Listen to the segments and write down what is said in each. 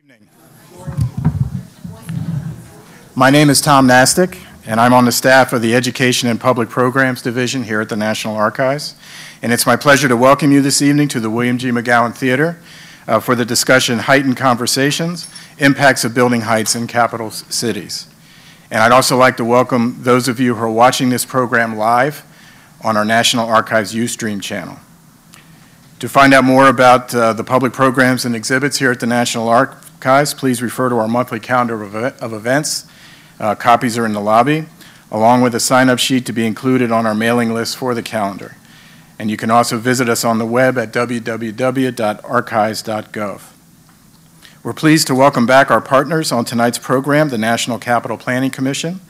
Evening. My name is Tom Nastic, and I'm on the staff of the Education and Public Programs Division here at the National Archives. And it's my pleasure to welcome you this evening to the William G. McGowan Theater for the discussion Heightened Conversations, Impacts of Building Heights in Capital Cities. And I'd also like to welcome those of you who are watching this program live on our National Archives Ustream channel. To find out more about the public programs and exhibits here at the National Archives, please refer to our monthly calendar of events. Copies are in the lobby, along with a sign-up sheet to be included on our mailing list for the calendar. And you can also visit us on the web at www.archives.gov. We're pleased to welcome back our partners on tonight's program, the National Capital Planning Commission.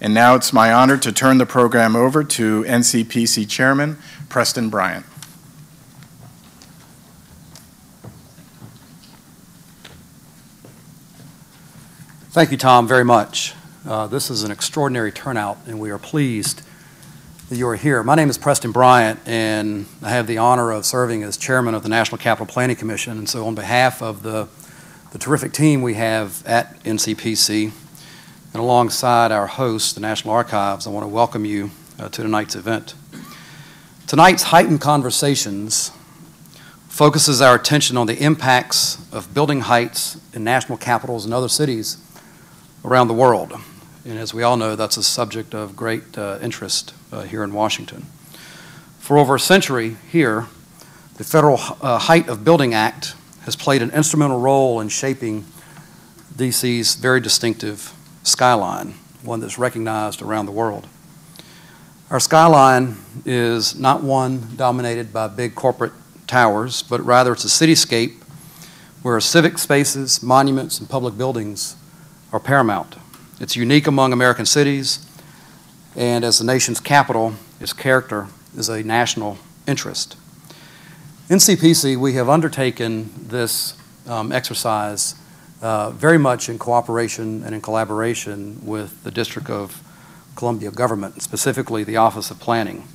And now it's my honor to turn the program over to NCPC Chairman Preston Bryant. Thank you, Tom, very much. This is an extraordinary turnout, and we are pleased that you are here. My name is Preston Bryant, and I have the honor of serving as chairman of the National Capital Planning Commission. And so on behalf of the terrific team we have at NCPC, and alongside our host, the National Archives, I want to welcome you to tonight's event. Tonight's Heightened Conversations focuses our attention on the impacts of building heights in national capitals and other cities around the world. And as we all know, that's a subject of great interest here in Washington. For over a century here, the Federal Height of Building Act has played an instrumental role in shaping DC's very distinctive skyline, one that's recognized around the world. Our skyline is not one dominated by big corporate towers, but rather it's a cityscape where civic spaces, monuments, and public buildings are paramount. It's unique among American cities, and as the nation's capital, its character is a national interest. In CPC, we have undertaken this exercise very much in cooperation and in collaboration with the District of Columbia government, specifically the Office of Planning.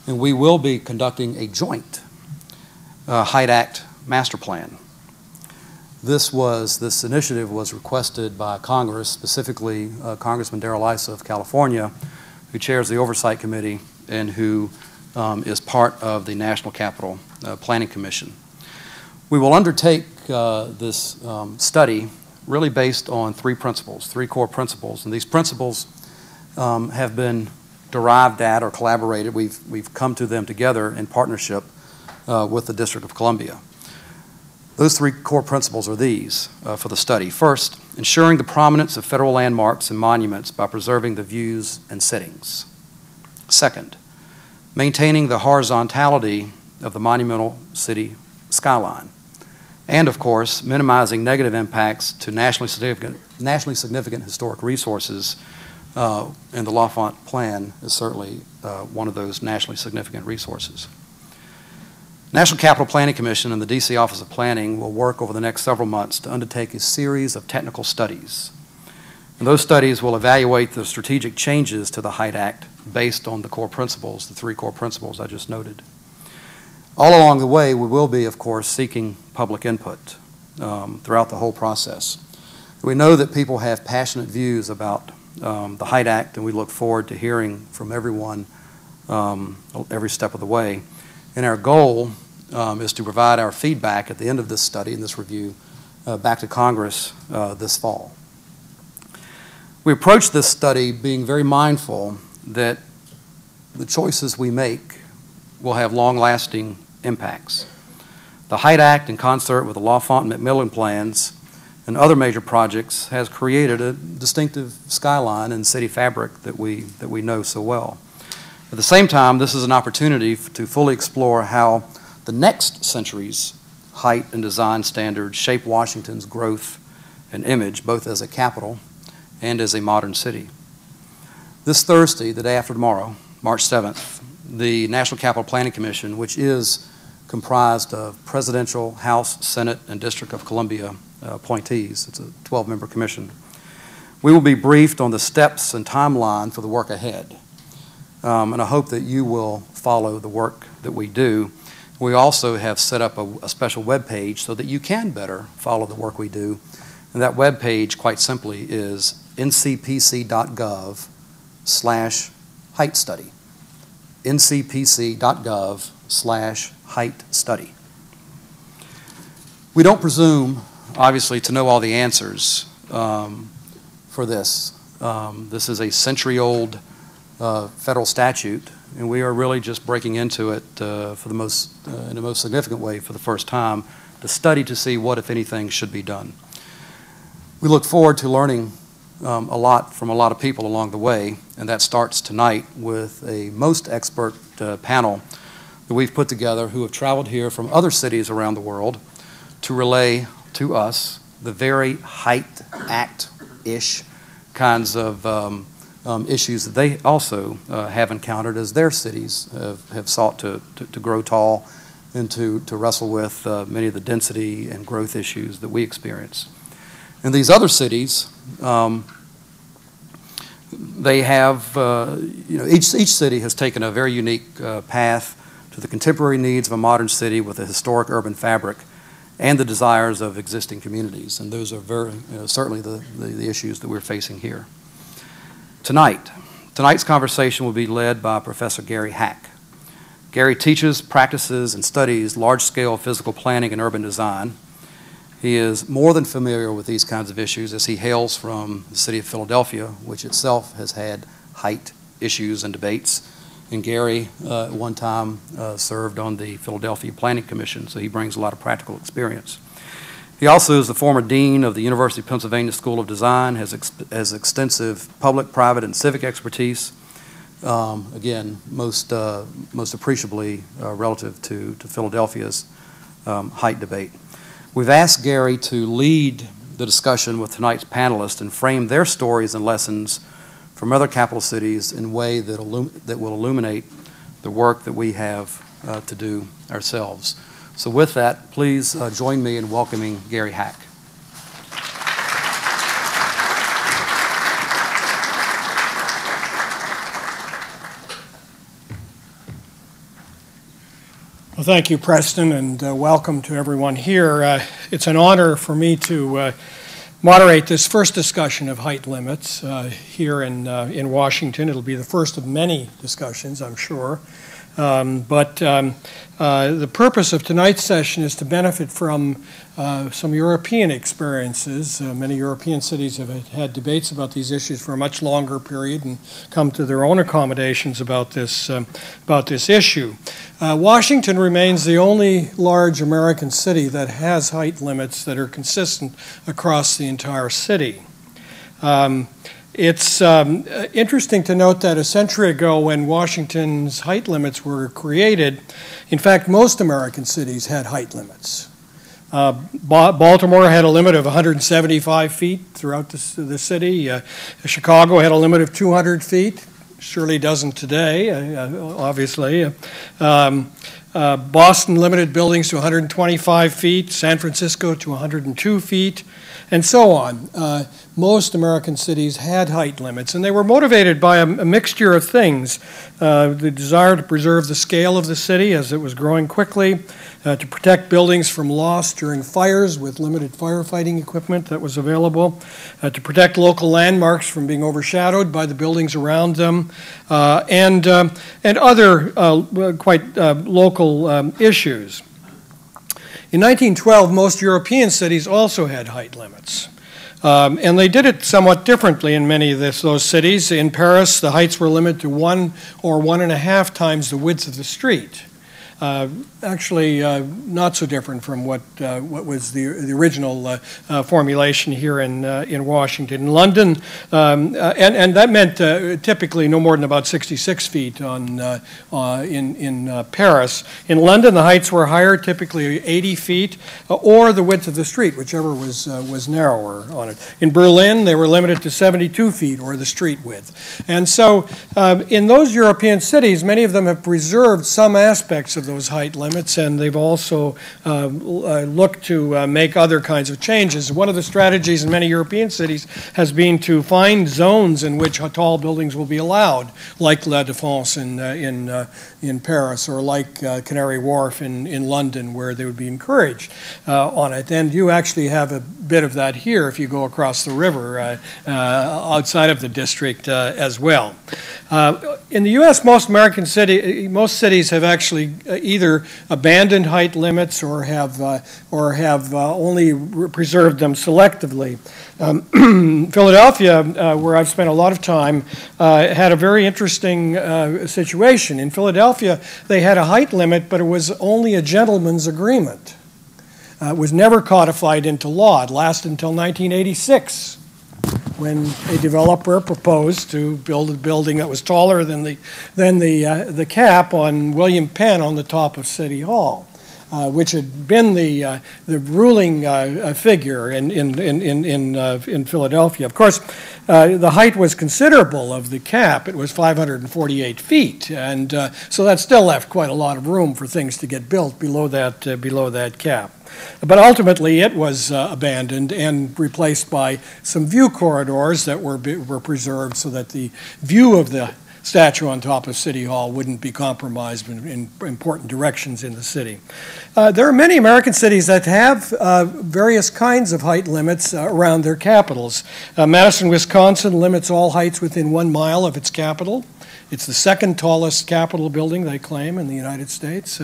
And we will be conducting a joint Height Act master plan. This initiative was requested by Congress, specifically Congressman Darrell Issa of California, who chairs the Oversight Committee and who is part of the National Capital Planning Commission. We will undertake this study really based on three core principles, and these principles have been derived at or collaborated. We've come to them together in partnership with the District of Columbia. Those three core principles are these for the study. First, ensuring the prominence of federal landmarks and monuments by preserving the views and settings. Second, maintaining the horizontality of the monumental city skyline. And of course, minimizing negative impacts to nationally significant historic resources, and the L'Enfant Plan is certainly one of those nationally significant resources. National Capital Planning Commission and the DC Office of Planning will work over the next several months to undertake a series of technical studies. And those studies will evaluate the strategic changes to the Height Act based on the core principles, the three core principles I just noted. All along the way, we will be, of course, seeking public input throughout the whole process. We know that people have passionate views about the Height Act, and we look forward to hearing from everyone every step of the way. And our goal is to provide our feedback at the end of this study and this review back to Congress this fall. We approach this study being very mindful that the choices we make will have long-lasting impacts. The Height Act, in concert with the L'Enfant and Macmillan plans and other major projects, has created a distinctive skyline and city fabric that we know so well. At the same time, this is an opportunity to fully explore how the next century's height and design standards shape Washington's growth and image, both as a capital and as a modern city. This Thursday, the day after tomorrow, March 7th, the National Capital Planning Commission, which is comprised of presidential, House, Senate, and District of Columbia appointees, it's a 12-member commission, we will be briefed on the steps and timeline for the work ahead. And I hope that you will follow the work that we do. We also have set up a special web page so that you can better follow the work we do And that web page, quite simply, is ncpc.gov/HeightStudy. ncpc.gov/HeightStudy. We don't presume, obviously, to know all the answers for this. This is a century-old federal statute, and we are really just breaking into it in the most significant way for the first time to study to see what, if anything, should be done. We look forward to learning a lot from a lot of people along the way, and that starts tonight with a most expert panel that we've put together who have traveled here from other cities around the world to relay to us the very Height Act-ish kinds of issues that they also have encountered as their cities have sought to grow tall and to wrestle with many of the density and growth issues that we experience. In these other cities, they have, each city has taken a very unique path to the contemporary needs of a modern city with a historic urban fabric and the desires of existing communities. And those are certainly the issues that we're facing here. Tonight's conversation will be led by Professor Gary Hack. Gary teaches, practices, and studies large-scale physical planning and urban design. He is more than familiar with these kinds of issues as he hails from the city of Philadelphia, which itself has had height issues and debates. And Gary, at one time, served on the Philadelphia Planning Commission, so he brings a lot of practical experience. He also is the former dean of the University of Pennsylvania School of Design, has extensive public, private, and civic expertise, again, most appreciably relative to Philadelphia's height debate. We've asked Gary to lead the discussion with tonight's panelists and frame their stories and lessons from other capital cities in a way that will illuminate the work that we have to do ourselves. So with that, please join me in welcoming Gary Hack. Well, thank you, Preston, and welcome to everyone here. It's an honor for me to moderate this first discussion of height limits here in Washington. It'll be the first of many discussions, I'm sure. The purpose of tonight's session is to benefit from some European experiences. Many European cities have had debates about these issues for a much longer period and come to their own accommodations about this issue. Washington remains the only large American city that has height limits that are consistent across the entire city. It's interesting to note that a century ago when Washington's height limits were created, in fact, most American cities had height limits. Baltimore had a limit of 175 feet throughout the city. Chicago had a limit of 200 feet. Surely doesn't today, obviously. Boston limited buildings to 125 feet, San Francisco to 102 feet, and so on. Most American cities had height limits, and they were motivated by a mixture of things. The desire to preserve the scale of the city as it was growing quickly, to protect buildings from loss during fires with limited firefighting equipment that was available, to protect local landmarks from being overshadowed by the buildings around them, and other quite local issues. In 1912, most European cities also had height limits. And they did it somewhat differently in many of those cities. In Paris, the heights were limited to 1 or 1.5 times the width of the street. Actually, not so different from what was the original formulation here in Washington. In London, and that meant typically no more than about 66 feet in Paris. In London, the heights were higher, typically 80 feet, or the width of the street, whichever was narrower on it. In Berlin, they were limited to 72 feet, or the street width. And so in those European cities, many of them have preserved some aspects of of those height limits, and they've also looked to make other kinds of changes. One of the strategies in many European cities has been to find zones in which tall buildings will be allowed, like La Défense in Paris, or like Canary Wharf in London, where they would be encouraged on it. And you actually have a bit of that here if you go across the river outside of the district as well. In the U.S., most cities have actually either abandoned height limits or have only preserved them selectively. Philadelphia, where I've spent a lot of time, had a very interesting situation. In Philadelphia, they had a height limit, but it was only a gentleman's agreement. It was never codified into law. It lasted until 1986, when a developer proposed to build a building that was taller than the cap on William Penn on the top of City Hall, which had been the ruling figure in Philadelphia. Of course, the height was considerable of the cap. It was 548 feet, and so that still left quite a lot of room for things to get built below that cap. But ultimately, it was abandoned and replaced by some view corridors that were preserved so that the view of the statue on top of City Hall wouldn't be compromised in important directions in the city. There are many American cities that have various kinds of height limits around their capitals. Madison, Wisconsin limits all heights within 1 mile of its capital. It's the second tallest Capitol building, they claim, in the United States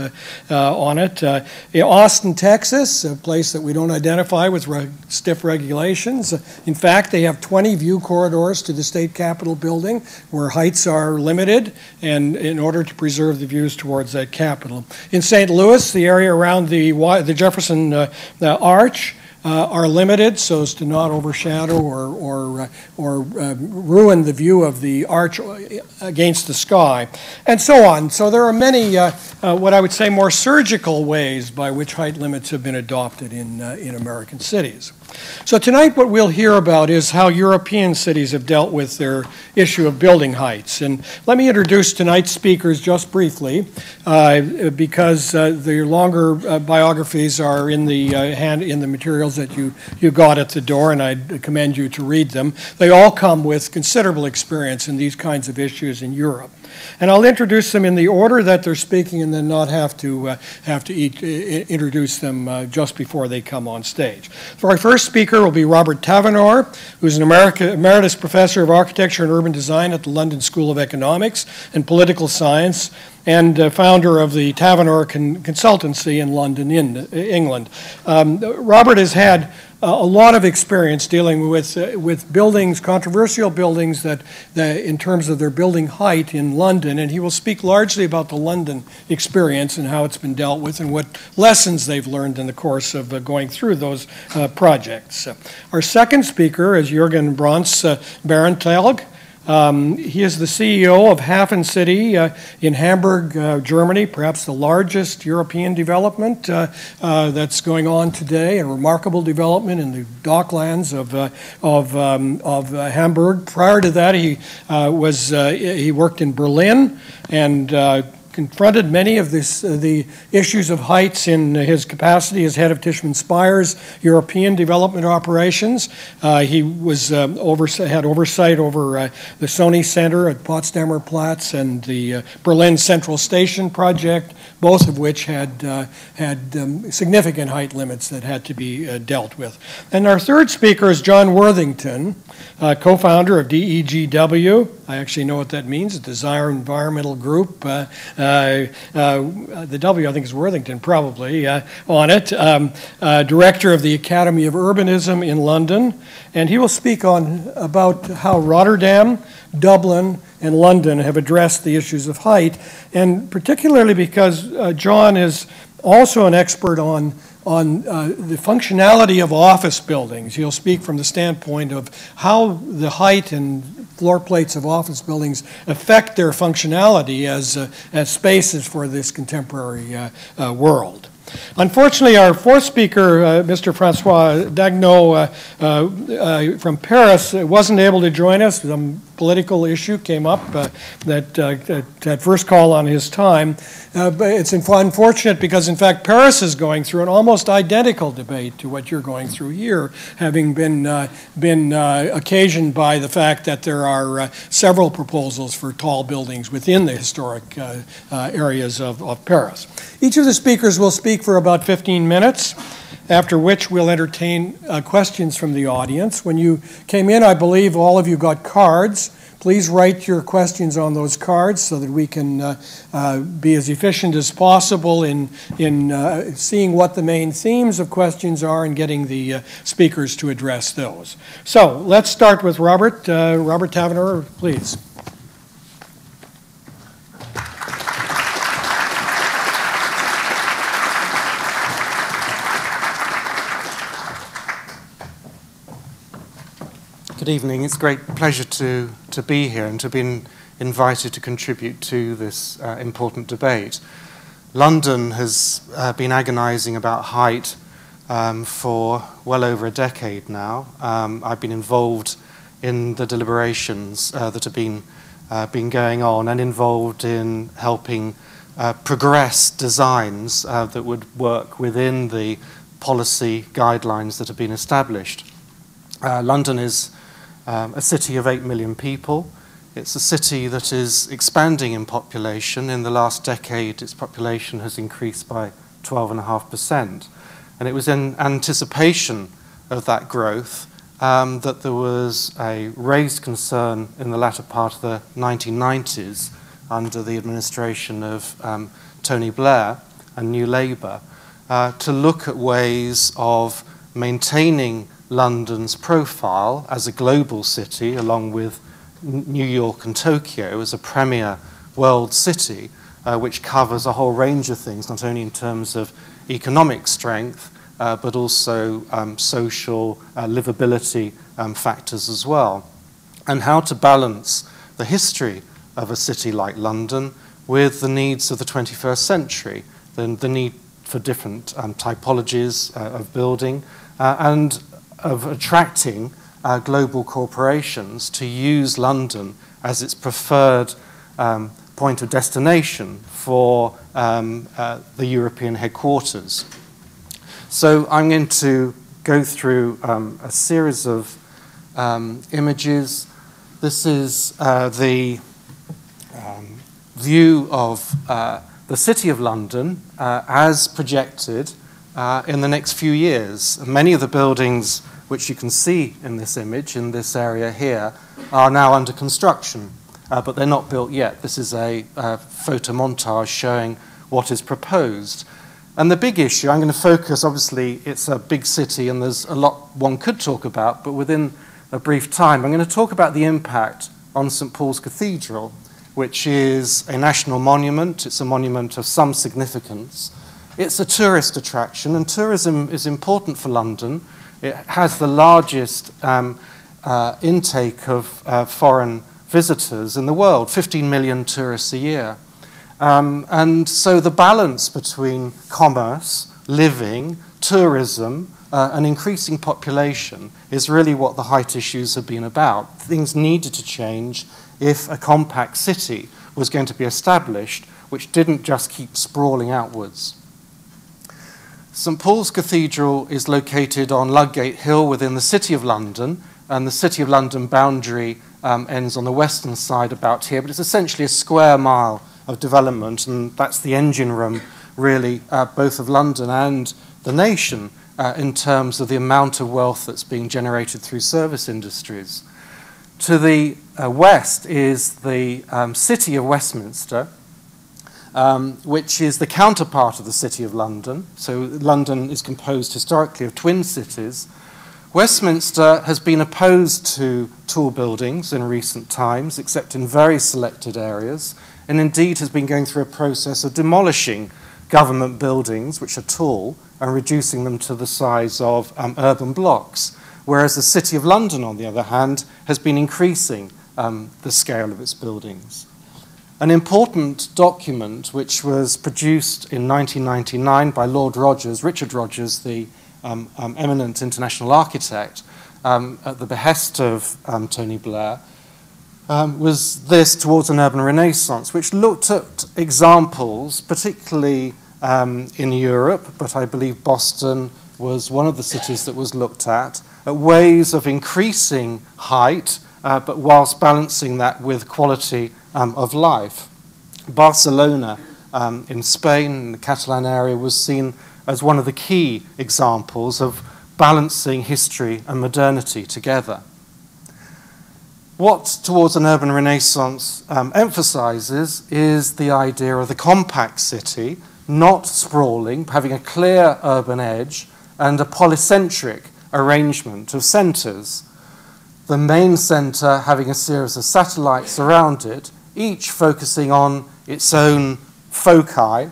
on it. In Austin, Texas, a place that we don't identify with stiff regulations. In fact, they have 20 view corridors to the state Capitol building where heights are limited, and in order to preserve the views towards that Capitol. In St. Louis, the area around the Jefferson Arch are limited so as to not overshadow or ruin the view of the arch against the sky, and so on. So there are many, what I would say, more surgical ways by which height limits have been adopted in American cities. So tonight what we'll hear about is how European cities have dealt with their issue of building heights. And let me introduce tonight's speakers just briefly, because the longer biographies are in the materials that you got at the door, and I'd commend you to read them. They all come with considerable experience in these kinds of issues in Europe. And I'll introduce them in the order that they're speaking, and then not have to introduce them just before they come on stage. So our first speaker will be Robert Taverner, who's an emeritus professor of architecture and urban design at the London School of Economics and Political Science, and founder of the Taverner Consultancy in London, England. Robert has had a lot of experience dealing with buildings, controversial buildings that in terms of their building height in London, and he will speak largely about the London experience and how it's been dealt with and what lessons they've learned in the course of going through those projects. Our second speaker is Jürgen Barentelg. He is the CEO of HafenCity in Hamburg, Germany, perhaps the largest European development that's going on today, a remarkable development in the docklands of Hamburg. Prior to that, he worked in Berlin and confronted many of the issues of heights in his capacity as head of Tishman Speyer's European development operations. He had oversight over the Sony Center at Potsdamer Platz and the Berlin Central Station project, both of which had significant height limits that had to be dealt with. And our third speaker is John Worthington, co-founder of DEGW. I actually know what that means, the Desire Environmental Group. The W, I think, is Worthington, probably, on it. Director of the Academy of Urbanism in London. And he will speak about how Rotterdam, Dublin, and London have addressed the issues of height, and particularly because John is also an expert on the functionality of office buildings. He'll speak from the standpoint of how the height and floor plates of office buildings affect their functionality as spaces for this contemporary world. Unfortunately, our fourth speaker, Mr. Francois Dagnot from Paris, wasn't able to join us. I'm political issue came up that first call on his time. But it's unfortunate because, in fact, Paris is going through an almost identical debate to what you're going through here, having been occasioned by the fact that there are several proposals for tall buildings within the historic areas of Paris. Each of the speakers will speak for about 15 minutes, after which we'll entertain questions from the audience. When you came in, I believe all of you got cards. Please write your questions on those cards so that we can be as efficient as possible in seeing what the main themes of questions are and getting the speakers to address those. So let's start with Robert. Robert Taverner, please. Good evening. It's a great pleasure to be here and to have been invited to contribute to this important debate. London has been agonizing about height for well over a decade now. I've been involved in the deliberations that have been going on and involved in helping progress designs that would work within the policy guidelines that have been established. London is a city of 8 million people. It's a city that is expanding in population. In the last decade, its population has increased by 12.5%. And it was in anticipation of that growth that there was a raised concern in the latter part of the 1990s under the administration of Tony Blair and New Labour to look at ways of maintaining London's profile as a global city, along with New York and Tokyo as a premier world city, which covers a whole range of things, not only in terms of economic strength, but also social livability factors as well. And how to balance the history of a city like London with the needs of the 21st century, the need for different typologies of building, and of attracting global corporations to use London as its preferred point of destination for the European headquarters. So I'm going to go through a series of images. This is the view of the City of London as projected in the next few years. Many of the buildings which you can see in this image, in this area here, are now under construction, but they're not built yet. This is a photo montage showing what is proposed. And the big issue, I'm going to focus, obviously, it's a big city and there's a lot one could talk about, but within a brief time, I'm going to talk about the impact on St. Paul's Cathedral, which is a national monument. It's a monument of some significance. It's a tourist attraction, and tourism is important for London. It has the largest intake of foreign visitors in the world, 15 million tourists a year. And so the balance between commerce, living, tourism, and increasing population is really what the height issues have been about. Things needed to change if a compact city was going to be established, which didn't just keep sprawling outwards. St. Paul's Cathedral is located on Ludgate Hill within the City of London, and the City of London boundary ends on the western side about here, but it's essentially a square mile of development, and that's the engine room, really, both of London and the nation in terms of the amount of wealth that's being generated through service industries. To the west is the City of Westminster, which is the counterpart of the City of London. So London is composed historically of twin cities. Westminster has been opposed to tall buildings in recent times, except in very selected areas, and indeed has been going through a process of demolishing government buildings which are tall and reducing them to the size of urban blocks, whereas the City of London, on the other hand, has been increasing the scale of its buildings. An important document which was produced in 1999 by Lord Rogers, Richard Rogers, the eminent international architect, at the behest of Tony Blair, was this Towards an Urban Renaissance, which looked at examples, particularly in Europe, but I believe Boston was one of the cities that was looked at ways of increasing height, but whilst balancing that with quality of life. Barcelona in Spain, in the Catalan area, was seen as one of the key examples of balancing history and modernity together. What Towards an Urban Renaissance emphasizes is the idea of the compact city, not sprawling, having a clear urban edge and a polycentric arrangement of centres. The main centre having a series of satellites around it, each focusing on its own foci,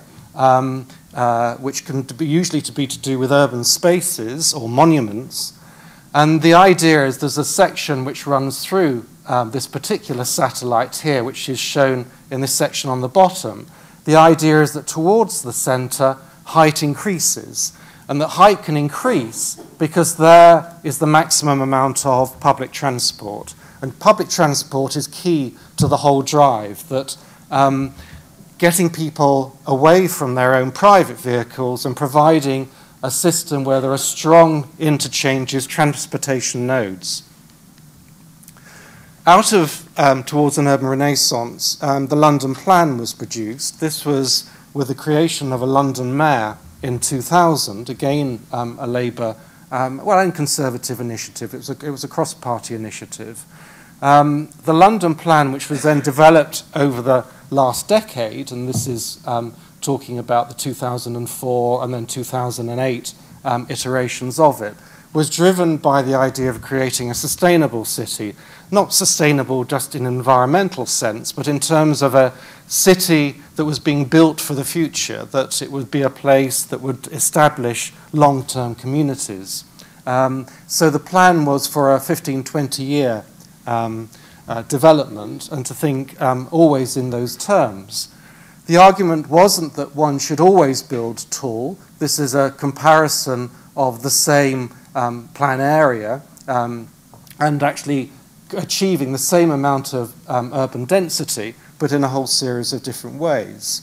which can be usually be to do with urban spaces or monuments. And the idea is there's a section which runs through this particular satellite here, which is shown in this section on the bottom. The idea is that towards the centre, height increases, and that height can increase because there is the maximum amount of public transport. And public transport is key to the whole drive, that getting people away from their own private vehicles and providing a system where there are strong interchanges, transportation nodes. Out of Towards an Urban Renaissance, the London Plan was produced. This was with the creation of a London mayor in 2000, again a Labour, and Conservative initiative. It was a cross-party initiative. The London Plan, which was then developed over the last decade, and this is talking about the 2004 and then 2008 iterations of it, was driven by the idea of creating a sustainable city, not sustainable just in an environmental sense, but in terms of a city that was being built for the future, that it would be a place that would establish long-term communities. So the plan was for a 15, 20-year development, and to think always in those terms. The argument wasn't that one should always build tall. This is a comparison of the same plan area and actually achieving the same amount of urban density, but in a whole series of different ways.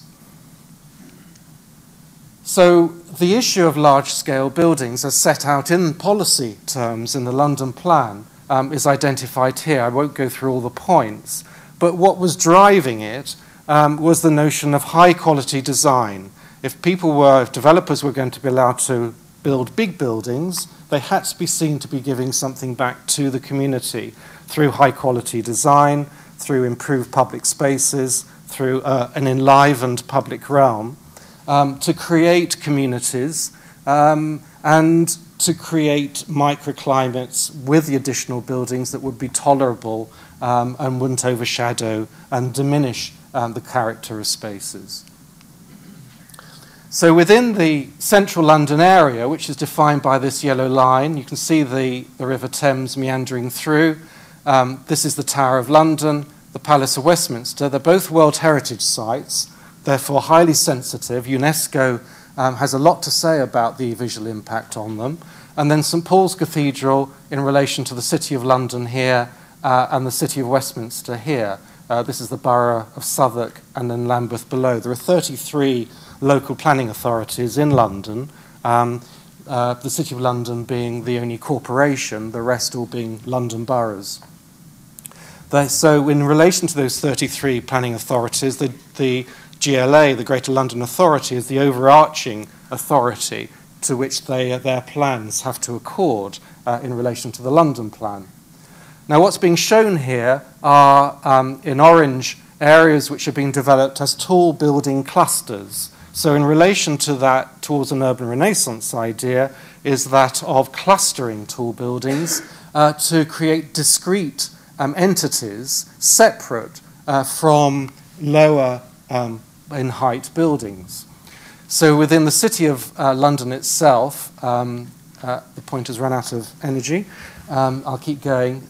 So the issue of large-scale buildings as set out in policy terms in the London Plan is identified here. I won't go through all the points, but what was driving it was the notion of high-quality design. If developers were going to be allowed to build big buildings, they had to be seen to be giving something back to the community through high-quality design, through improved public spaces, through an enlivened public realm, to create communities and to create microclimates with the additional buildings that would be tolerable and wouldn't overshadow and diminish the character of spaces. So within the central London area, which is defined by this yellow line, you can see the River Thames meandering through. This is the Tower of London, the Palace of Westminster. They're both World Heritage Sites, therefore highly sensitive. UNESCO has a lot to say about the visual impact on them. And then St Paul's Cathedral in relation to the City of London here and the City of Westminster here. This is the Borough of Southwark and then Lambeth below. There are 33 local planning authorities in London, the City of London being the only corporation, the rest all being London boroughs. So in relation to those 33 planning authorities, the GLA, the Greater London Authority, is the overarching authority to which their plans have to accord in relation to the London Plan. Now what's being shown here are, in orange, areas which are being developed as tall building clusters. So in relation to that Towards an Urban Renaissance idea is that of clustering tall buildings to create discrete entities separate from lower in height buildings. So within the City of London itself, the pointer's run out of energy. I'll keep going.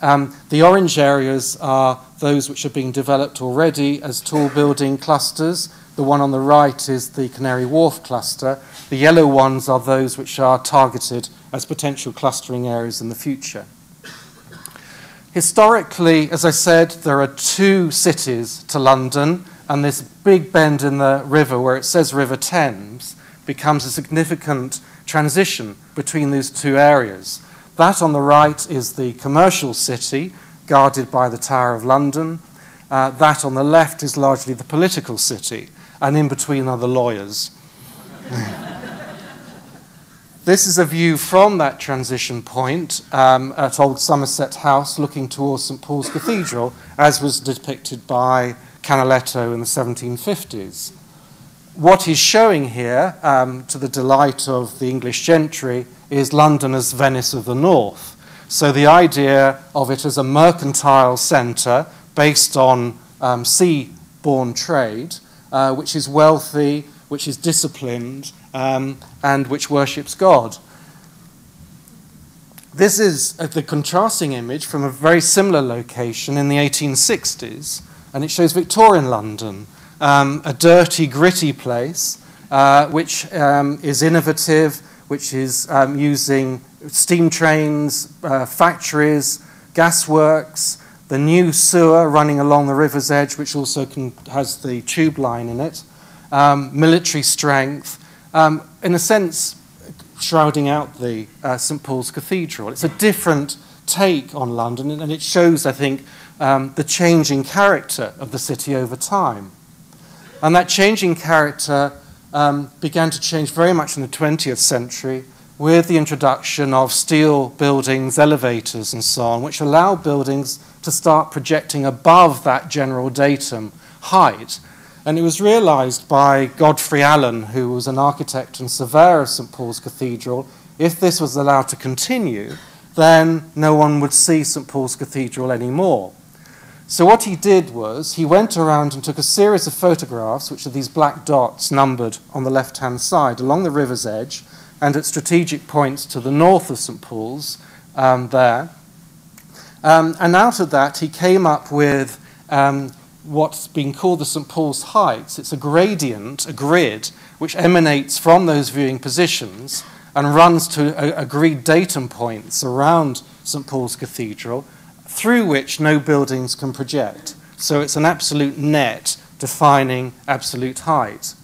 The orange areas are those which are being developed already as tall building clusters. The one on the right is the Canary Wharf cluster. The yellow ones are those which are targeted as potential clustering areas in the future. Historically, as I said, there are two cities to London, and this big bend in the river where it says River Thames becomes a significant transition between these two areas. That on the right is the commercial city, guarded by the Tower of London. That on the left is largely the political city, and in between are the lawyers. This is a view from that transition point at Old Somerset House, looking towards St Paul's Cathedral, as was depicted by Canaletto in the 1750s. What he's showing here, to the delight of the English gentry, is London as Venice of the North. So the idea of it as a mercantile centre based on sea-borne trade, which is wealthy, which is disciplined, and which worships God. This is the contrasting image from a very similar location in the 1860s, and it shows Victorian London, a dirty, gritty place, which is innovative, which is using steam trains, factories, gasworks, the new sewer running along the river's edge, which also has the tube line in it, military strength, in a sense shrouding out the St Paul's Cathedral. It's a different take on London, and it shows, I think, the changing character of the city over time. And that changing character began to change very much in the 20th century with the introduction of steel buildings, elevators, and so on, which allow buildings to start projecting above that general datum height. And it was realized by Godfrey Allen, who was an architect and surveyor of St Paul's Cathedral, if this was allowed to continue, then no one would see St Paul's Cathedral anymore. So what he did was he went around and took a series of photographs, which are these black dots numbered on the left-hand side along the river's edge and at strategic points to the north of St Paul's there. And out of that, he came up with what's been called the St Paul's Heights. It's a gradient, a grid, which emanates from those viewing positions and runs to agreed datum points around St Paul's Cathedral, through which no buildings can project. So it's an absolute net defining absolute height.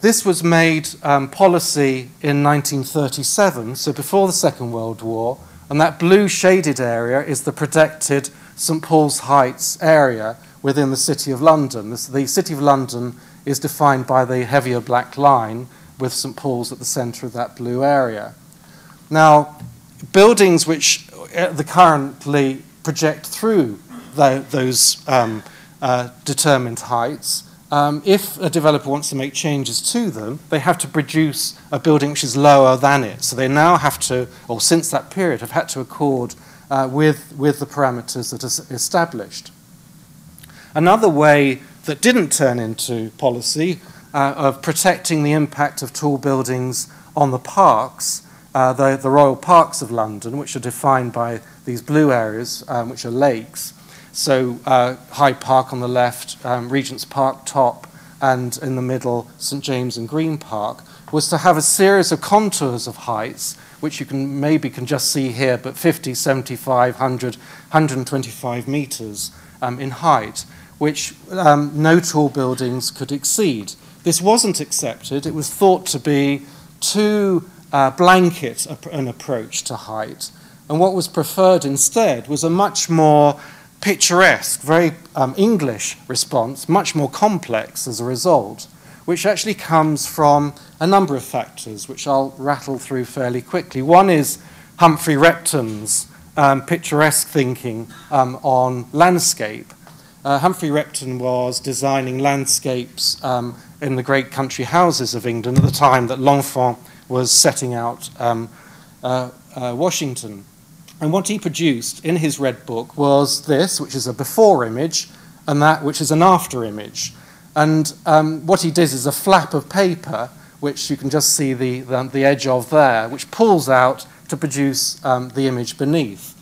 This was made policy in 1937, so before the Second World War, and that blue shaded area is the protected St Paul's Heights area within the City of London. The City of London is defined by the heavier black line with St Paul's at the centre of that blue area. Now, buildings which currently project through those determined heights, if a developer wants to make changes to them, they have to produce a building which is lower than it. So they now have to, or since that period, have had to accord with the parameters that are established. Another way that didn't turn into policy of protecting the impact of tall buildings on the parks, the royal parks of London, which are defined by these blue areas, which are lakes. So Hyde Park on the left, Regent's Park top, and in the middle, St James and Green Park, was to have a series of contours of heights, which you can just see here, but 50, 75, 100, 125 metres in height, which no tall buildings could exceed. This wasn't accepted. It was thought to be too blanket an approach to height. And what was preferred instead was a much more picturesque, very English response, much more complex as a result, which actually comes from a number of factors, which I'll rattle through fairly quickly. One is Humphrey Repton's picturesque thinking on landscape. Humphrey Repton was designing landscapes in the great country houses of England at the time that L'Enfant was setting out Washington. And what he produced in his red book was this, which is a before image, and that which is an after image. And what he did is a flap of paper, which you can just see the edge of there, which pulls out to produce the image beneath.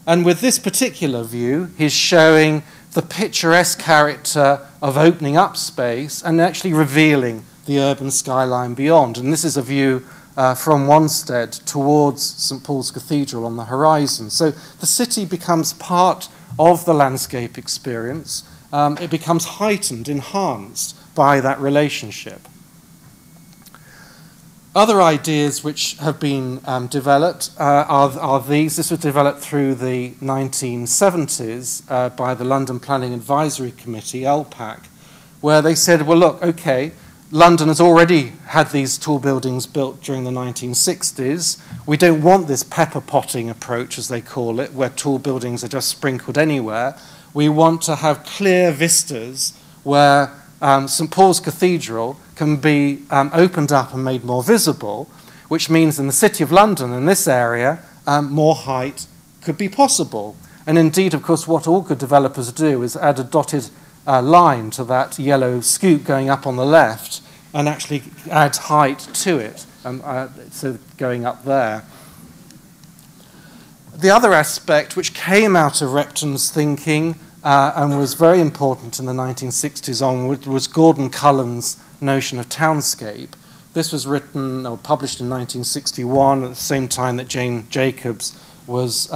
And with this particular view, he's showing the picturesque character of opening up space and actually revealing the urban skyline beyond. And this is a view from Wanstead towards St Paul's Cathedral on the horizon. So the city becomes part of the landscape experience. It becomes heightened, enhanced by that relationship. Other ideas which have been developed are these. This was developed through the 1970s by the London Planning Advisory Committee, LPAC, where they said, well, look, okay, London has already had these tall buildings built during the 1960s. We don't want this pepper potting approach, as they call it, where tall buildings are just sprinkled anywhere. We want to have clear vistas where St Paul's Cathedral can be opened up and made more visible, which means in the City of London, in this area, more height could be possible. And indeed, of course, what all good developers do is add a dotted line to that yellow scoop going up on the left and actually add height to it, so going up there. The other aspect which came out of Repton's thinking and was very important in the 1960s onward was Gordon Cullen's notion of townscape. This was written or published in 1961 at the same time that Jane Jacobs was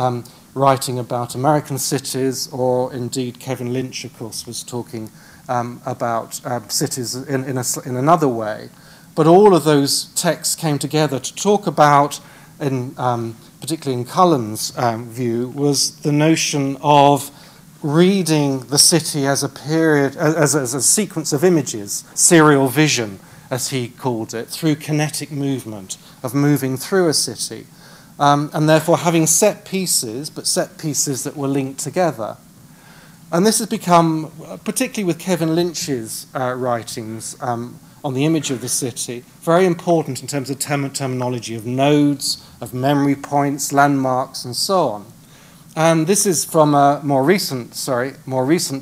writing about American cities, or indeed Kevin Lynch, of course, was talking about cities in another way. But all of those texts came together to talk about, particularly in Cullen's view, was the notion of reading the city as a period, as a sequence of images, serial vision, as he called it, through kinetic movement, of moving through a city. And therefore having set pieces, but set pieces that were linked together. And this has become, particularly with Kevin Lynch's writings on the image of the city, very important in terms of terminology of nodes, of memory points, landmarks, and so on. And this is from a more recent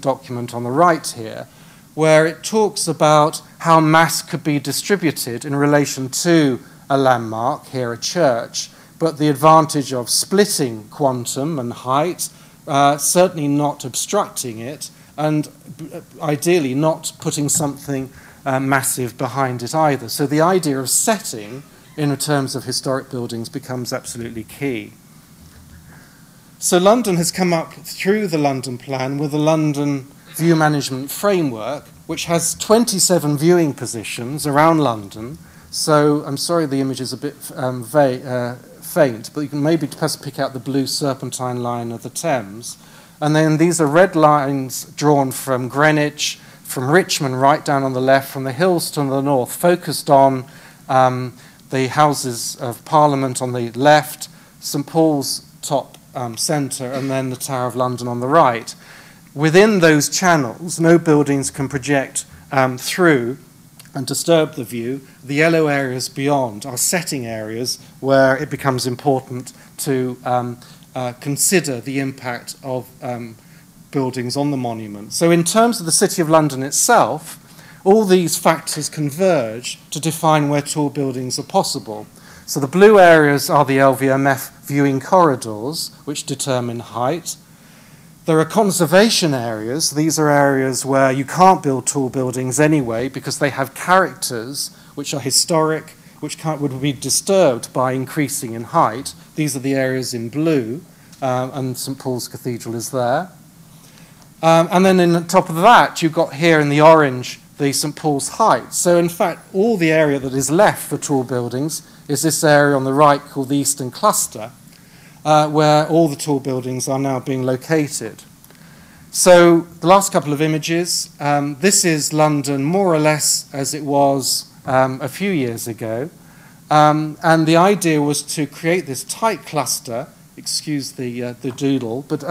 document on the right here, where it talks about how mass could be distributed in relation to a landmark, here a church, but the advantage of splitting quantum and height, certainly not obstructing it, and ideally not putting something massive behind it either. So the idea of setting in terms of historic buildings becomes absolutely key. So London has come up through the London Plan with the London View Management Framework, which has 27 viewing positions around London. So I'm sorry the image is a bit faint, but you can maybe just pick out the blue serpentine line of the Thames. And then these are red lines drawn from Greenwich, from Richmond right down on the left, from the hills to the north, focused on the Houses of Parliament on the left, St Paul's top centre, and then the Tower of London on the right. Within those channels, no buildings can project through and disturb the view. The yellow areas beyond are setting areas where it becomes important to consider the impact of buildings on the monument. So in terms of the City of London itself, all these factors converge to define where tall buildings are possible. So the blue areas are the LVMF viewing corridors, which determine height. There are conservation areas. These are areas where you can't build tall buildings anyway because they have characters which are historic, which would be disturbed by increasing in height. These are the areas in blue, and St Paul's Cathedral is there. And then on top of that, you've got here in the orange the St Paul's Heights. So in fact, all the area that is left for tall buildings is this area on the right called the Eastern Cluster, where all the tall buildings are now being located. So the last couple of images, this is London more or less as it was a few years ago. And the idea was to create this tight cluster, excuse the doodle, but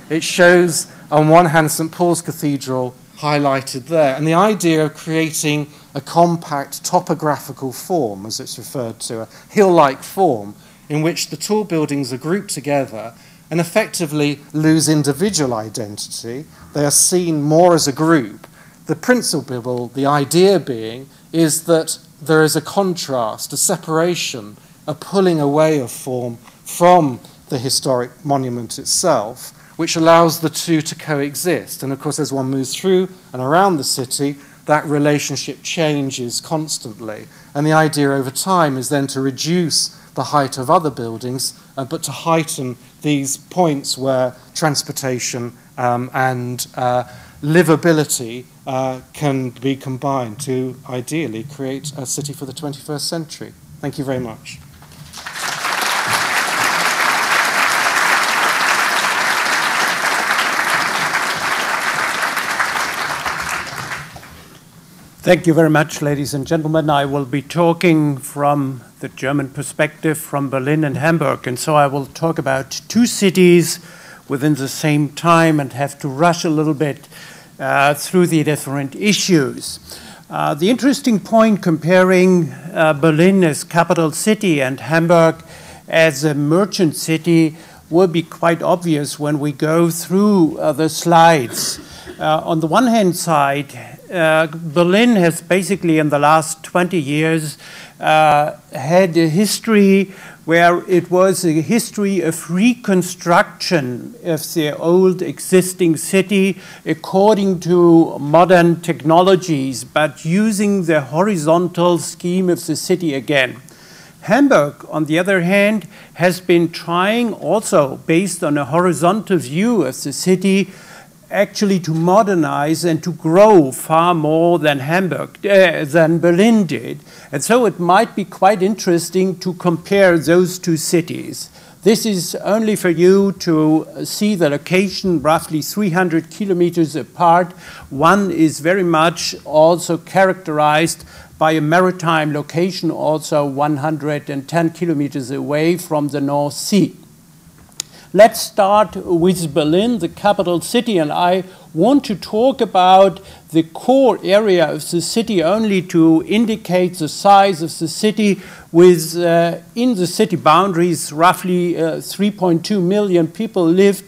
it shows on one hand St Paul's Cathedral highlighted there, and the idea of creating a compact topographical form, as it's referred to, a hill-like form, in which the tall buildings are grouped together and effectively lose individual identity. They are seen more as a group. The principle, the idea being, is that there is a contrast, a separation, a pulling away of form from the historic monument itself, which allows the two to coexist. And of course, as one moves through and around the city, that relationship changes constantly. And the idea over time is then to reduce the height of other buildings, but to heighten these points where transportation and livability can be combined to ideally create a city for the 21st century. Thank you very much. Thank you very much, ladies and gentlemen. I will be talking from the German perspective from Berlin and Hamburg, and so I will talk about two cities within the same time and have to rush a little bit through the different issues. The interesting point comparing Berlin as capital city and Hamburg as a merchant city will be quite obvious when we go through the slides. On the one hand side, Berlin has basically in the last 20 years had a history where it was a history of reconstruction of the old existing city according to modern technologies, but using the horizontal scheme of the city again. Hamburg, on the other hand, has been trying also, based on a horizontal view of the city, actually to modernize and to grow far more than than Berlin did. And so it might be quite interesting to compare those two cities. This is only for you to see the location roughly 300 kilometers apart. One is very much also characterized by a maritime location, also 110 kilometers away from the North Sea. Let's start with Berlin, the capital city, and I want to talk about the core area of the city only to indicate the size of the city with, in the city boundaries, roughly 3.2 million people live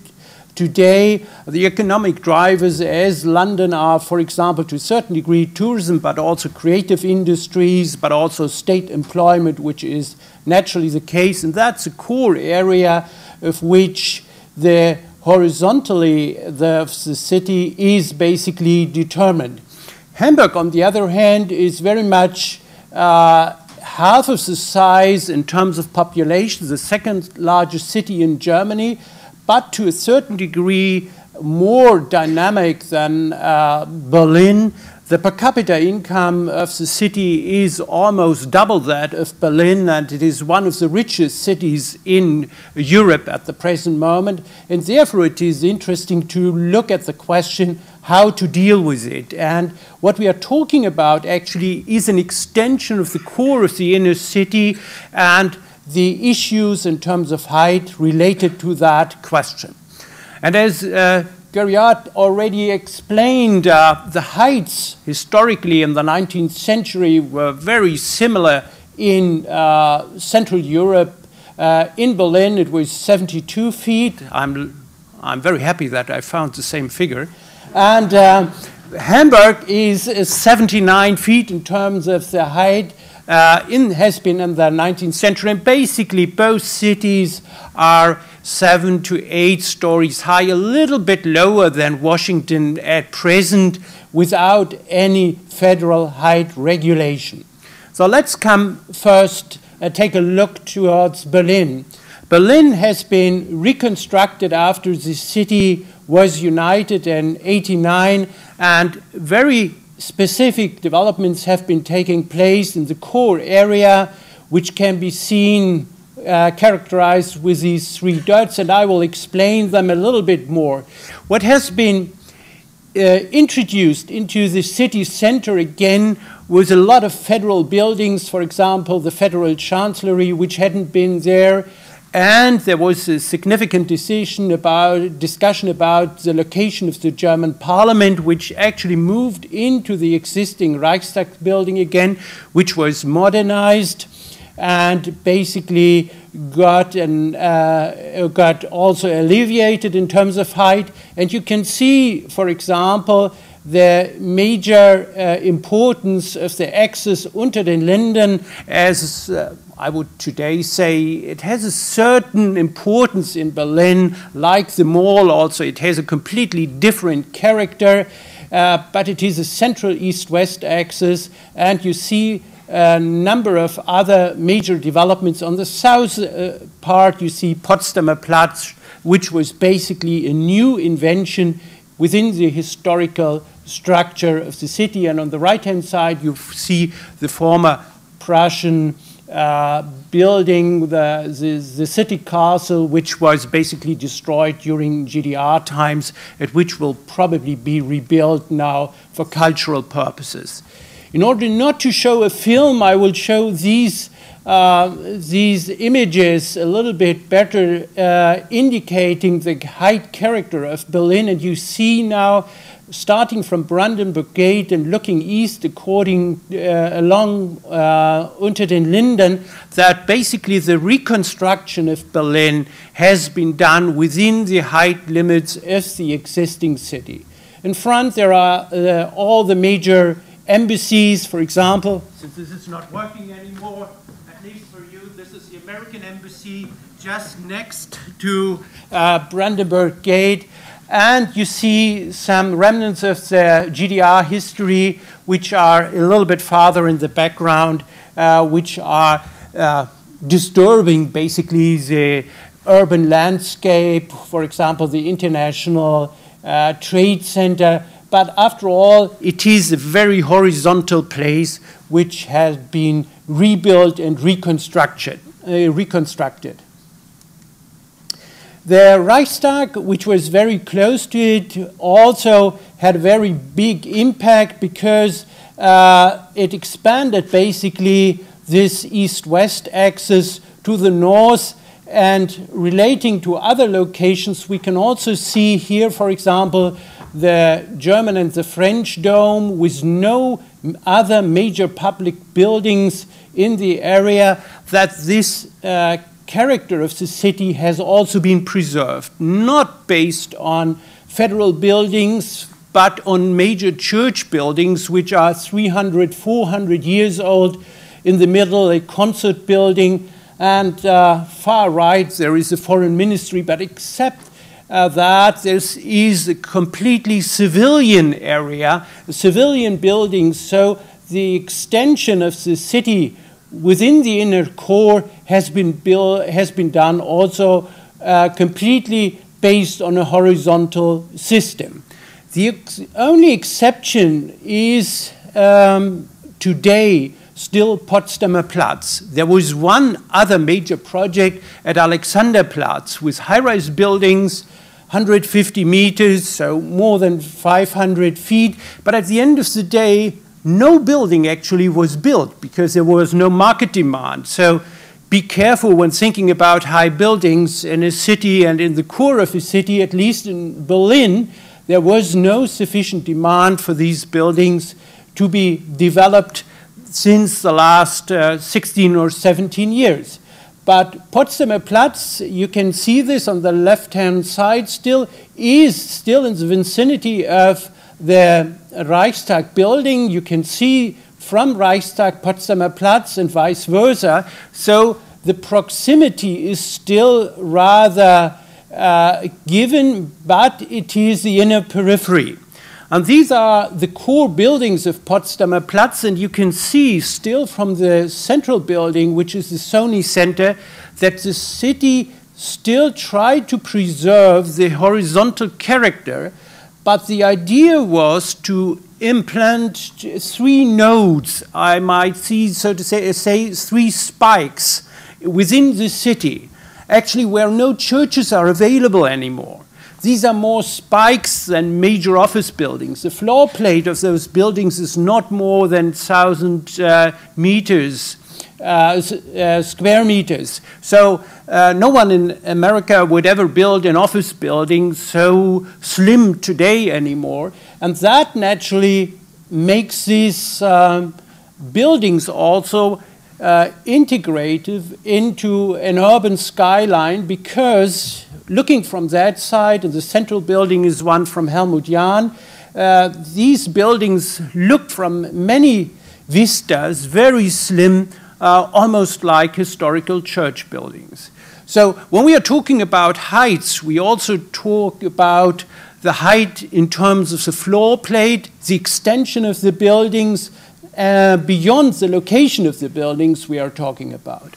today. The economic drivers as London are, for example, to a certain degree tourism, but also creative industries, but also state employment, which is naturally the case, and that's a core area of which the horizontally the city is basically determined. Hamburg, on the other hand, is very much half of the size in terms of population, the second largest city in Germany, but to a certain degree more dynamic than Berlin. The per capita income of the city is almost double that of Berlin, and it is one of the richest cities in Europe at the present moment. And therefore, it is interesting to look at the question how to deal with it. And what we are talking about actually is an extension of the core of the inner city and the issues in terms of height related to that question. And as Bryant already explained, the heights historically in the 19th century were very similar in Central Europe. In Berlin, it was 72 feet. I'm very happy that I found the same figure. And Hamburg is 79 feet in terms of the height. Has been in the 19th century, and basically both cities are 7 to 8 stories high, a little bit lower than Washington at present, without any federal height regulation. So let's come first take a look towards Berlin. Berlin has been reconstructed after the city was united in '89, and very specific developments have been taking place in the core area, which can be seen characterized with these 3 dots, and I will explain them a little bit more. What has been introduced into the city center again was a lot of federal buildings, for example, the Federal Chancellery, which hadn't been there. And there was a significant discussion about the location of the German parliament, which actually moved into the existing Reichstag building again, which was modernized and basically got also alleviated in terms of height. And you can see, for example, the major importance of the axis unter den Linden, as I would today say, it has a certain importance in Berlin, like the mall also. It has a completely different character. but it is a central east-west axis, and you see a number of other major developments. On the south part, you see Potsdamer Platz, which was basically a new invention within the historical structure of the city. And on the right-hand side, you see the former Prussian building, the city castle, which was basically destroyed during GDR times, and which will probably be rebuilt now for cultural purposes. In order not to show a film, I will show these images a little bit better, indicating the height character of Berlin. And you see now, starting from Brandenburg Gate and looking east along Unter den Linden, that basically the reconstruction of Berlin has been done within the height limits of the existing city. In front, there are all the major embassies, for example. Since this is not working anymore, at least for you, this is the American embassy just next to Brandenburg Gate. And you see some remnants of the GDR history, which are a little bit farther in the background, which are disturbing basically the urban landscape, for example, the International Trade Center. But after all, it is a very horizontal place which has been rebuilt and reconstructed. The Reichstag, which was very close to it, also had a very big impact because it expanded basically this east-west axis to the north. And relating to other locations, we can also see here, for example, the German and the French Dome with no other major public buildings in the area, that this character of the city has also been preserved, not based on federal buildings, but on major church buildings, which are 300, 400 years old. In the middle, a concert building, and far right, there is a foreign ministry, but except that there is a completely civilian area, civilian buildings, so the extension of the city within the inner core has been done also completely based on a horizontal system. The only exception is today still Potsdamer Platz. There was one other major project at Alexanderplatz with high-rise buildings, 150 meters, so more than 500 feet. But at the end of the day, no building actually was built because there was no market demand. So be careful when thinking about high buildings in a city and in the core of a city. At least in Berlin, there was no sufficient demand for these buildings to be developed since the last 16 or 17 years. But Potsdamer Platz, you can see this on the left-hand side, is still in the vicinity of the Reichstag building. You can see from Reichstag Potsdamer Platz and vice versa. So the proximity is still rather given, but it is the inner periphery. And these are the core buildings of Potsdamer Platz, and you can see still from the central building, which is the Sony Center, that the city still tried to preserve the horizontal character, but the idea was to implant three nodes, I might see, so to say three spikes within the city, actually where no churches are available anymore. These are more spikes than major office buildings. The floor plate of those buildings is not more than 1,000 square meters. So no one in America would ever build an office building so slim today anymore. And that naturally makes these buildings also integrative into an urban skyline, because looking from that side, and the central building is one from Helmut Jahn, these buildings looked from many vistas, very slim, almost like historical church buildings. So when we are talking about heights, we also talk about the height in terms of the floor plate, the extension of the buildings, beyond the location of the buildings we are talking about.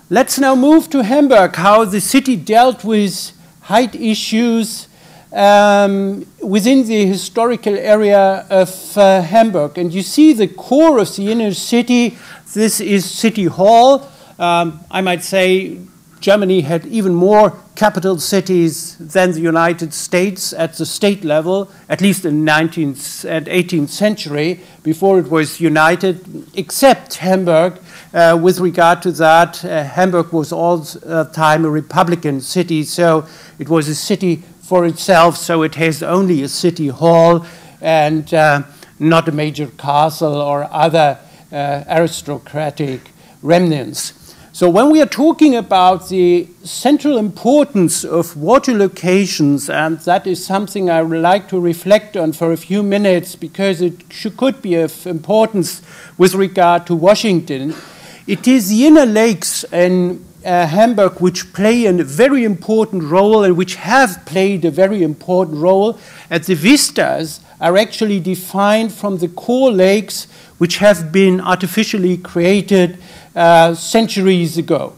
Let's now move to Hamburg, how the city dealt with height issues within the historical area of Hamburg. And you see the core of the inner city. This is City Hall. I might say Germany had even more capital cities than the United States at the state level, at least in the 19th and 18th century, before it was united, except Hamburg. With regard to that, Hamburg was all the time a Republican city, so it was a city for itself, so it has only a city hall and not a major castle or other aristocratic remnants. So when we are talking about the central importance of water locations, and that is something I would like to reflect on for a few minutes because it could be of importance with regard to Washington, it is the inner lakes in Hamburg which play a very important role and which have played a very important role. And the vistas are actually defined from the core lakes which have been artificially created centuries ago.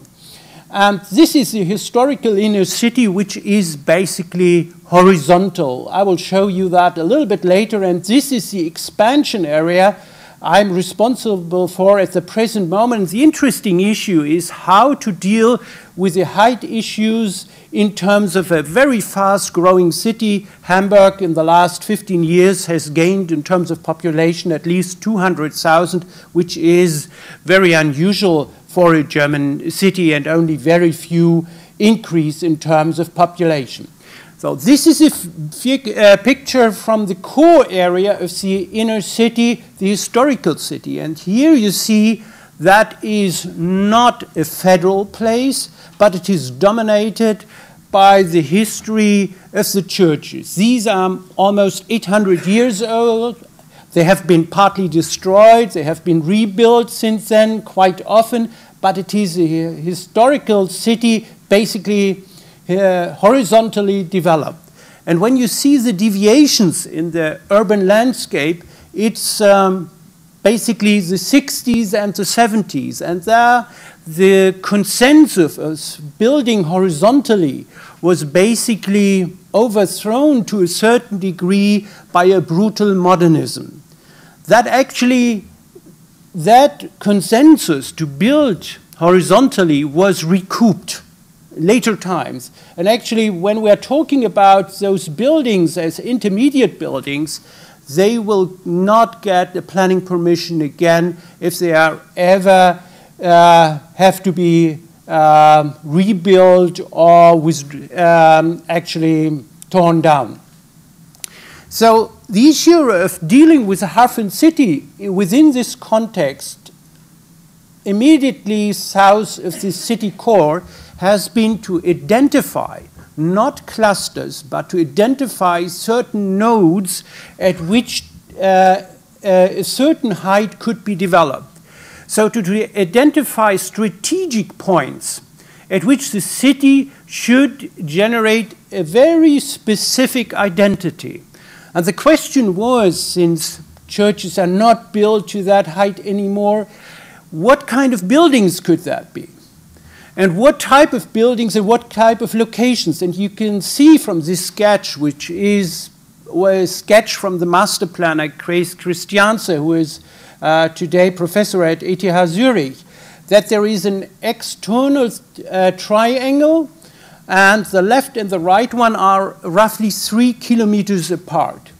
And this is the historical inner city, which is basically horizontal. I will show you that a little bit later. And this is the expansion area I'm responsible for at the present moment. The interesting issue is how to deal with the height issues in terms of a very fast-growing city. Hamburg in the last 15 years has gained in terms of population at least 200,000, which is very unusual for a German city, and only very few increase in terms of population. So this is a picture from the core area of the inner city, the historical city. And here you see that is not a federal place, but it is dominated by the history of the churches. These are almost 800 years old. They have been partly destroyed. They have been rebuilt since then quite often, but it is a historical city, basically horizontally developed. And when you see the deviations in the urban landscape, it's basically the 60s and the 70s. And there, the consensus of building horizontally was basically overthrown to a certain degree by a brutal modernism. That consensus to build horizontally was recouped later times. And actually, when we are talking about those buildings as intermediate buildings, they will not get the planning permission again if they are ever have to be rebuilt or actually torn down. So the issue of dealing with the HafenCity within this context, immediately south of the city core, has been to identify, not clusters, but to identify certain nodes at which a certain height could be developed. So to identify strategic points at which the city should generate a very specific identity. And the question was, since churches are not built to that height anymore, what kind of buildings could that be? And what type of buildings and what type of locations? And you can see from this sketch, which was a sketch from the master planner, Christianse, who is today professor at ETH Zurich, that there is an external triangle, and the left and the right one are roughly 3 kilometers apart.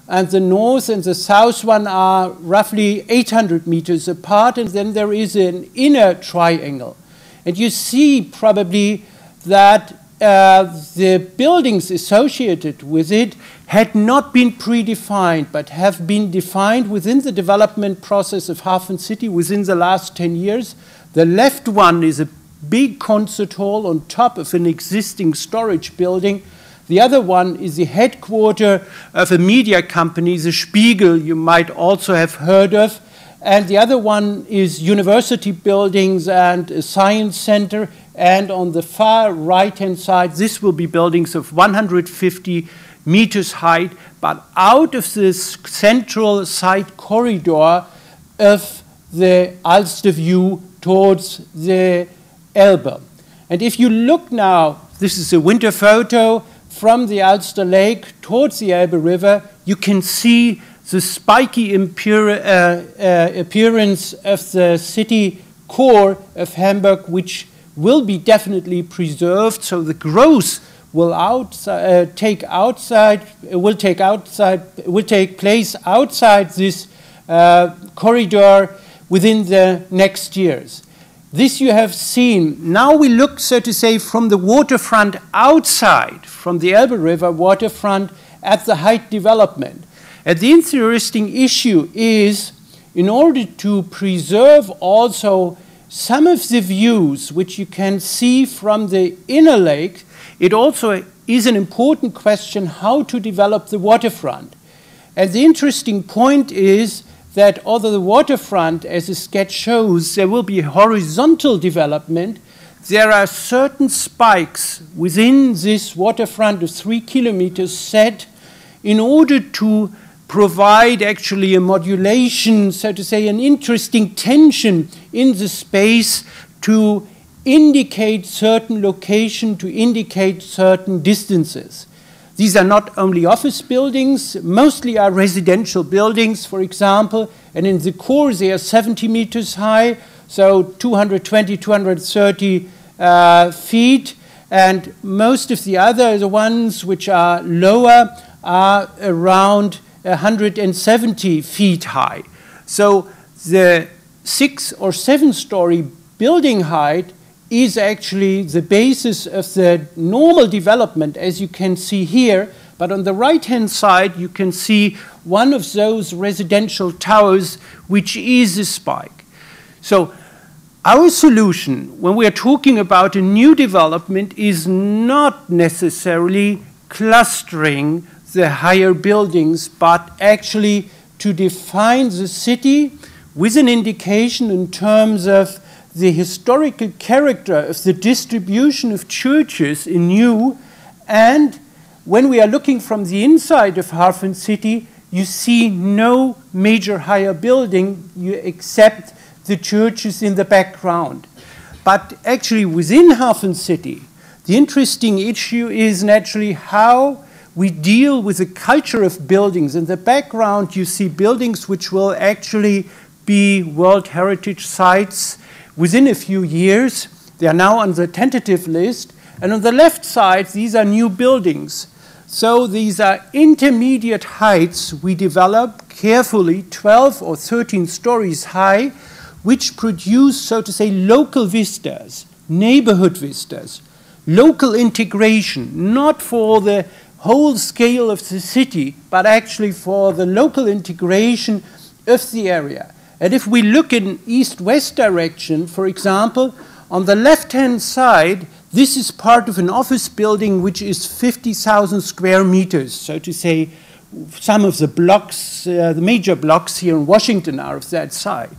And the north and the south one are roughly 800 meters apart, and then there is an inner triangle. And you see probably that the buildings associated with it had not been predefined, but have been defined within the development process of HafenCity within the last 10 years. The left one is a big concert hall on top of an existing storage building. The other one is the headquarters of a media company, the Spiegel, you might also have heard of. And the other one is university buildings and a science center. And on the far right-hand side, this will be buildings of 150 meters height, but out of this central side corridor of the Alster view towards the Elbe. And if you look now, this is a winter photo from the Alster Lake towards the Elbe River, you can see the spiky appearance of the city core of Hamburg, which will be definitely preserved. So the growth will take place outside this corridor within the next years. This you have seen. Now we look, so to say, from the waterfront outside, from the Elbe River waterfront at the Height development. And the interesting issue is, in order to preserve also some of the views which you can see from the inner lake, it also is an important question how to develop the waterfront. And the interesting point is that although the waterfront, as the sketch shows, there will be horizontal development, there are certain spikes within this waterfront of 3 kilometers set in order to provide actually a modulation, so to say, an interesting tension in the space to indicate certain location, to indicate certain distances. These are not only office buildings, mostly are residential buildings, for example, and in the core they are 70 meters high, so 220, 230 feet, and most of the other ones which are lower are around 170 feet high. So the 6 or 7 story building height is actually the basis of the normal development, as you can see here. But on the right-hand side, you can see one of those residential towers, which is a spike. So our solution, when we are talking about a new development, is not necessarily clustering the higher buildings, but actually to define the city with an indication in terms of the historical character of the distribution of churches in new. And when we are looking from the inside of HafenCity, you see no major higher building except the churches in the background. But actually within HafenCity, the interesting issue is naturally how we deal with the culture of buildings. In the background, you see buildings which will actually be World Heritage Sites within a few years. They are now on the tentative list. And on the left side, these are new buildings. So these are intermediate heights we develop carefully, 12 or 13 stories high, which produce, so to say, local vistas, neighborhood vistas, local integration, not for the whole scale of the city, but actually for the local integration of the area. And if we look in east-west direction, for example, on the left-hand side, this is part of an office building which is 50,000 square meters. So to say, some of the blocks, the major blocks here in Washington are of that side.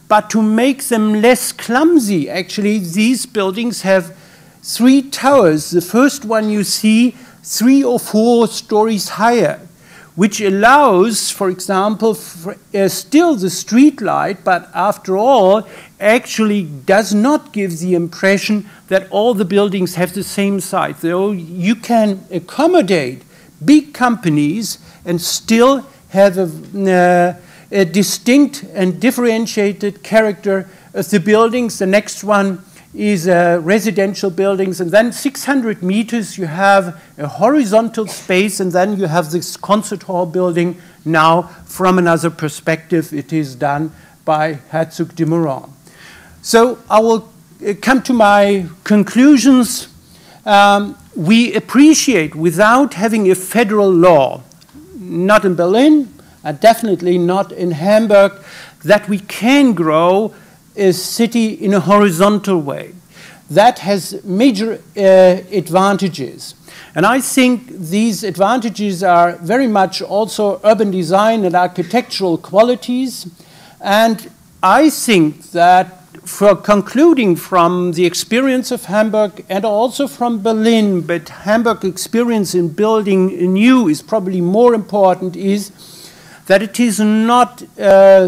But to make them less clumsy, actually, these buildings have 3 towers. The first one you see 3 or 4 stories higher, which allows, for example, still the street light, but after all, actually does not give the impression that all the buildings have the same size. So you can accommodate big companies and still have a distinct and differentiated character of the buildings. The next one is residential buildings, and then 600 meters you have a horizontal space, and then you have this concert hall building. Now, from another perspective, it is done by Herzog de Meuron. So I will come to my conclusions. We appreciate, without having a federal law, not in Berlin, and definitely not in Hamburg, that we can grow a city in a horizontal way. That has major advantages. And I think these advantages are very much also urban design and architectural qualities. And I think that for concluding from the experience of Hamburg and also from Berlin, but Hamburg experience in building new is probably more important, is that it is not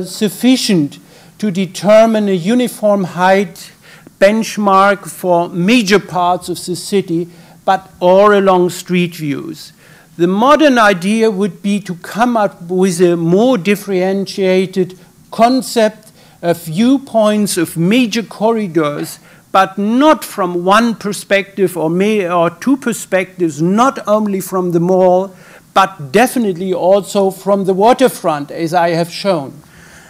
sufficient to determine a uniform height benchmark for major parts of the city, but all along street views. The modern idea would be to come up with a more differentiated concept of viewpoints of major corridors, but not from one perspective or two perspectives, not only from the mall, but definitely also from the waterfront, as I have shown.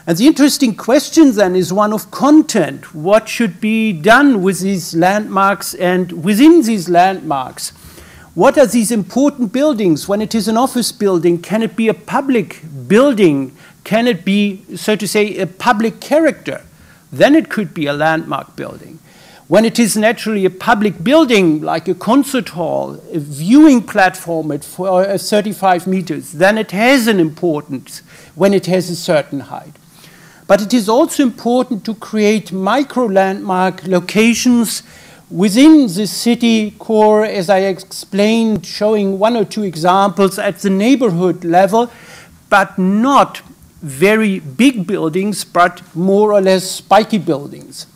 And the interesting question then is one of content. What should be done with these landmarks, and within these landmarks? What are these important buildings? When it is an office building, can it be a public building? Can it be, so to say, a public character? Then it could be a landmark building. When it is naturally a public building, like a concert hall, a viewing platform at 35 meters, then it has an importance when it has a certain height. But it is also important to create micro-landmark locations within the city core, as I explained, showing one or two examples at the neighborhood level, but not very big buildings, but more or less spiky buildings.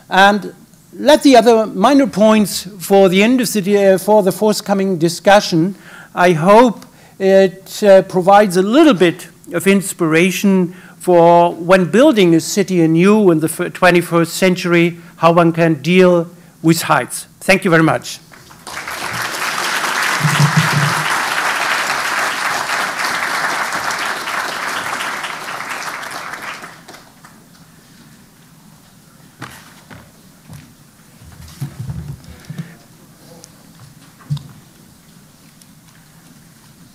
And let the other minor points for the end of the for the forthcoming discussion. I hope it provides a little bit of inspiration for when building a city anew in the 21st century, how one can deal with heights. Thank you very much.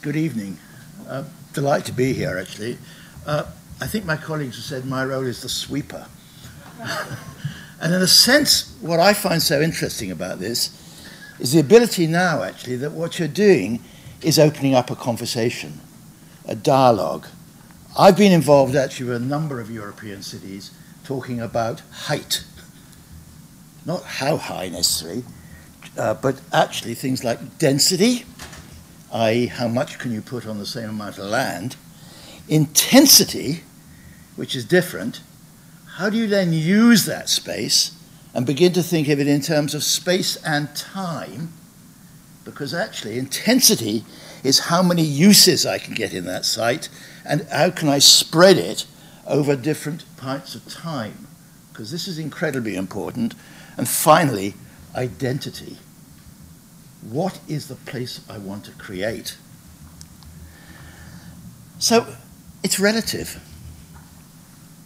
Good evening. Delight to be here, actually. I think my colleagues have said my role is the sweeper. And in a sense, what I find so interesting about this is the ability now, actually, that what you're doing is opening up a conversation, a dialogue. I've been involved, actually, with a number of European cities talking about height. Not how high, necessarily, but actually things like density, i.e. how much can you put on the same amount of land, intensity, which is different. How do you then use that space and begin to think of it in terms of space and time? Because actually intensity is how many uses I can get in that site and how can I spread it over different parts of time, because this is incredibly important. And finally, identity. What is the place I want to create? So it's relative.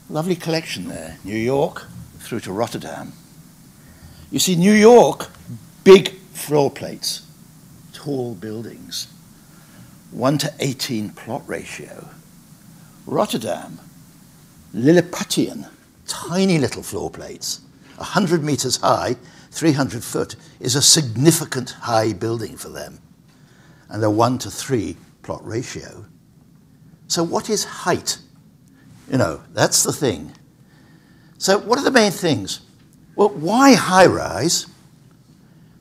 Lovely collection there, New York through to Rotterdam. You see, New York, big floor plates, tall buildings, 1:18 plot ratio. Rotterdam, Lilliputian, tiny little floor plates, 100 meters high, 300 foot is a significant high building for them, and a 1:3 plot ratio. So what is height? You know, that's the thing. So what are the main things? Well, why high-rise?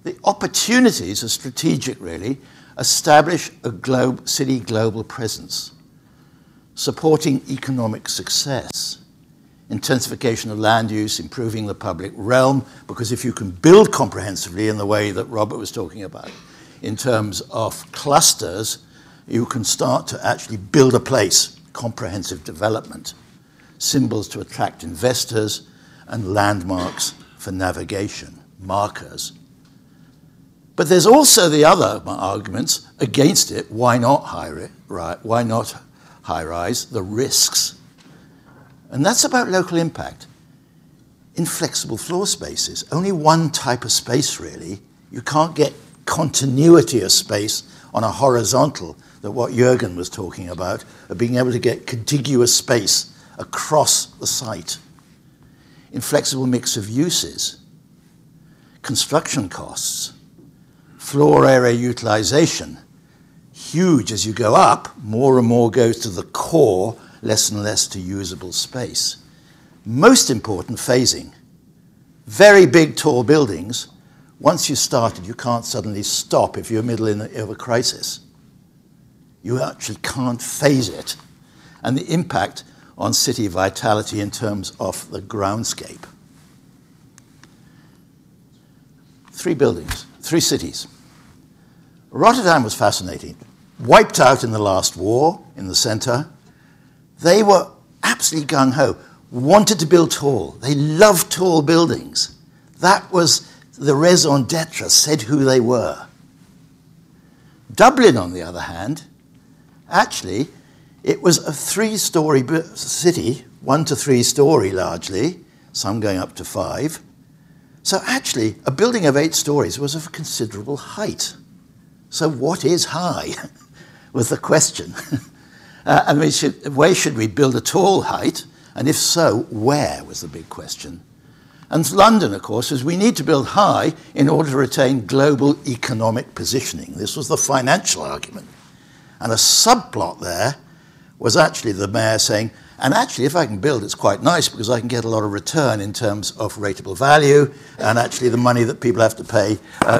The opportunities are strategic, really. Establish a city global presence, supporting economic success, intensification of land use, improving the public realm, because if you can build comprehensively in the way that Robert was talking about, in terms of clusters, you can start to actually build a place, comprehensive development, symbols to attract investors, and landmarks for navigation, markers. But there's also the other arguments against it. Why not high-rise? The risks. And that's about local impact. Inflexible floor spaces, only one type of space really. You can't get continuity of space on a horizontal, that what Jürgen was talking about, of being able to get contiguous space across the site. Inflexible mix of uses, construction costs, floor area utilization, huge as you go up, more and more goes to the core, less and less to usable space. Most important, phasing. very big, tall buildings, once you started, you can't suddenly stop if you're in the middle of a crisis. You actually can't phase it. And the impact on city vitality in terms of the groundscape. 3 buildings, 3 cities. Rotterdam was fascinating. Wiped out in the last war in the center. They were absolutely gung-ho, wanted to build tall. They loved tall buildings. That was the raison d'etre, said who they were. Dublin, on the other hand, actually, it was a 3-story city, 1 to 3 story largely, some going up to 5. So actually, a building of 8 stories was of considerable height. So what is high was the question. And where should we build a tall height? And if so, where was the big question? And London, of course, is we need to build high in order to retain global economic positioning. This was the financial argument. And a subplot there was actually the mayor saying, and actually, if I can build, it's quite nice because I can get a lot of return in terms of rateable value, and actually the money that people have to pay,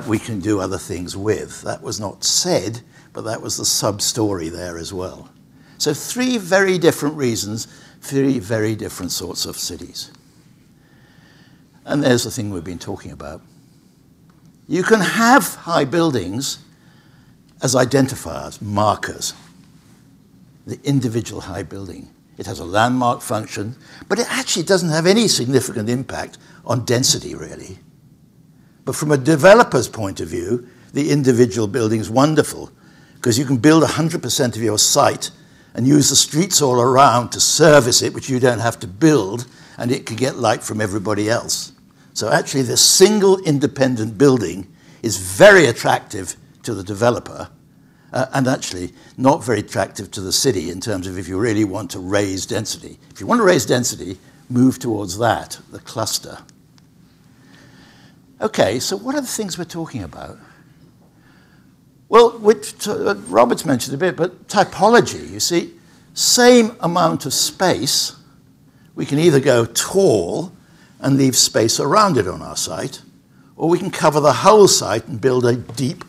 we can do other things with. That was not said, but that was the sub-story there as well. So 3 very different reasons, 3 very different sorts of cities. And there's the thing we've been talking about. You can have high buildings as identifiers, markers. The individual high building. It has a landmark function, but it actually doesn't have any significant impact on density, really. But from a developer's point of view, the individual building is wonderful because you can build 100% of your site and use the streets all around to service it, which you don't have to build, and it can get light from everybody else. So actually, this single independent building is very attractive to the developer, and actually not very attractive to the city in terms of if you really want to raise density. If you want to raise density, move towards that, the cluster. Okay, so what are the things we're talking about? Well, Robert's mentioned a bit, but typology, you see, same amount of space, we can either go tall and leave space around it on our site, or we can cover the whole site and build a deep,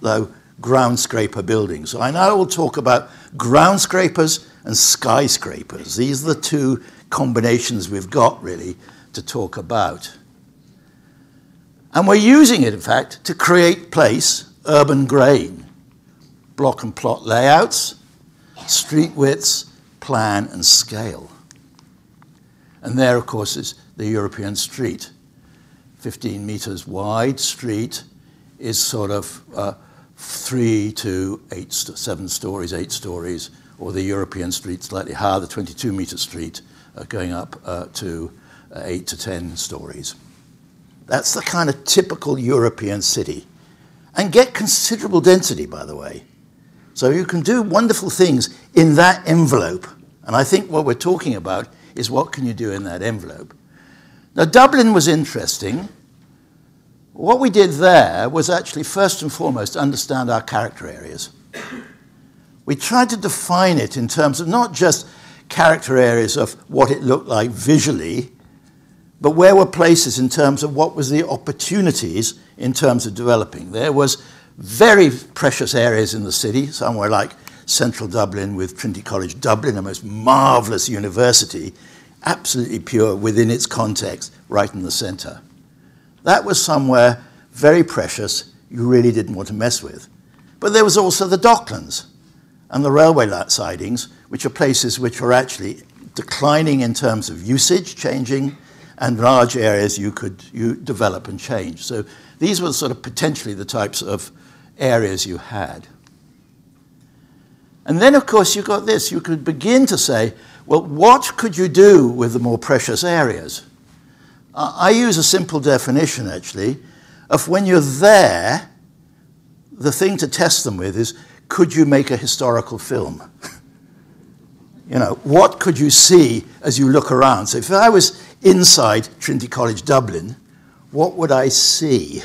low ground scraper building. So I now will talk about ground scrapers and skyscrapers. These are the 2 combinations we've got, really, to talk about. And we're using it, in fact, to create place, urban grain, block and plot layouts, street widths, plan and scale. And there, of course, is the European street. 15 meters wide street is sort of 3 to 7 stories, 8 stories, or the European street slightly higher, the 22-meter street going up to 8 to 10 stories. That's the kind of typical European city. And get considerable density, by the way. So you can do wonderful things in that envelope. And I think what we're talking about is what can you do in that envelope. Now, Dublin was interesting. What we did there was actually, first and foremost, understand our character areas. We tried to define it in terms of not just character areas of what it looked like visually, but where were places in terms of what was the opportunities in terms of developing. There was very precious areas in the city, somewhere like central Dublin with Trinity College Dublin, a most marvelous university, absolutely pure within its context, right in the center. That was somewhere very precious you really didn't want to mess with. But there was also the Docklands and the railway sidings, which are places which are actually declining in terms of usage, changing, and large areas you develop and change. So these were sort of potentially the types of areas you had. And then, of course, you got this. You could begin to say, well, what could you do with the more precious areas? I use a simple definition, actually, of when you're there, the thing to test them with is, could you make a historical film? You know, what could you see as you look around? So if I was inside Trinity College Dublin, what would I see?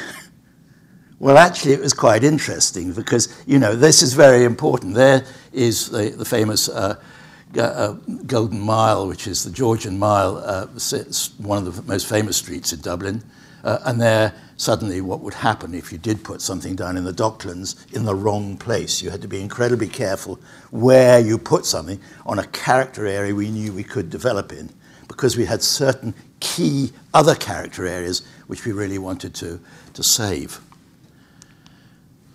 Well, actually, it was quite interesting because, you know, this is very important. There is the famous Golden Mile, which is the Georgian Mile, it's one of the most famous streets in Dublin. And there, suddenly, what would happen if you did put something down in the Docklands in the wrong place? You had to be incredibly careful where you put something on a character area we knew we could develop in, because we had certain key other character areas which we really wanted to save.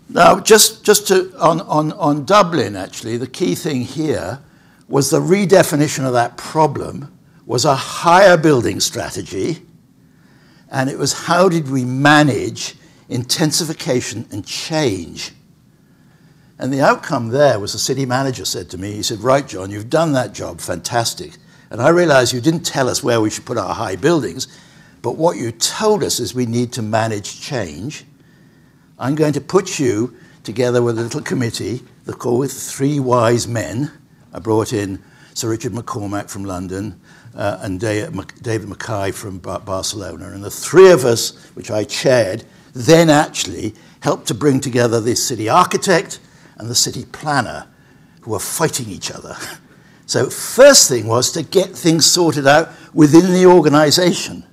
Now, just on Dublin, actually, the key thing here was the redefinition of that problem was a higher building strategy, and it was how did we manage intensification and change. And the outcome there was the city manager said to me, he said, "Right, John, you've done that job, fantastic. And I realize you didn't tell us where we should put our high buildings, but what you told us is we need to manage change. I'm going to put you together with a little committee, they're called 3 Wise Men." I brought in Sir Richard McCormack from London and David Mackay from Barcelona. And the 3 of us, which I chaired, then actually helped to bring together the city architect and the city planner, who were fighting each other. So first thing was to get things sorted out within the organization.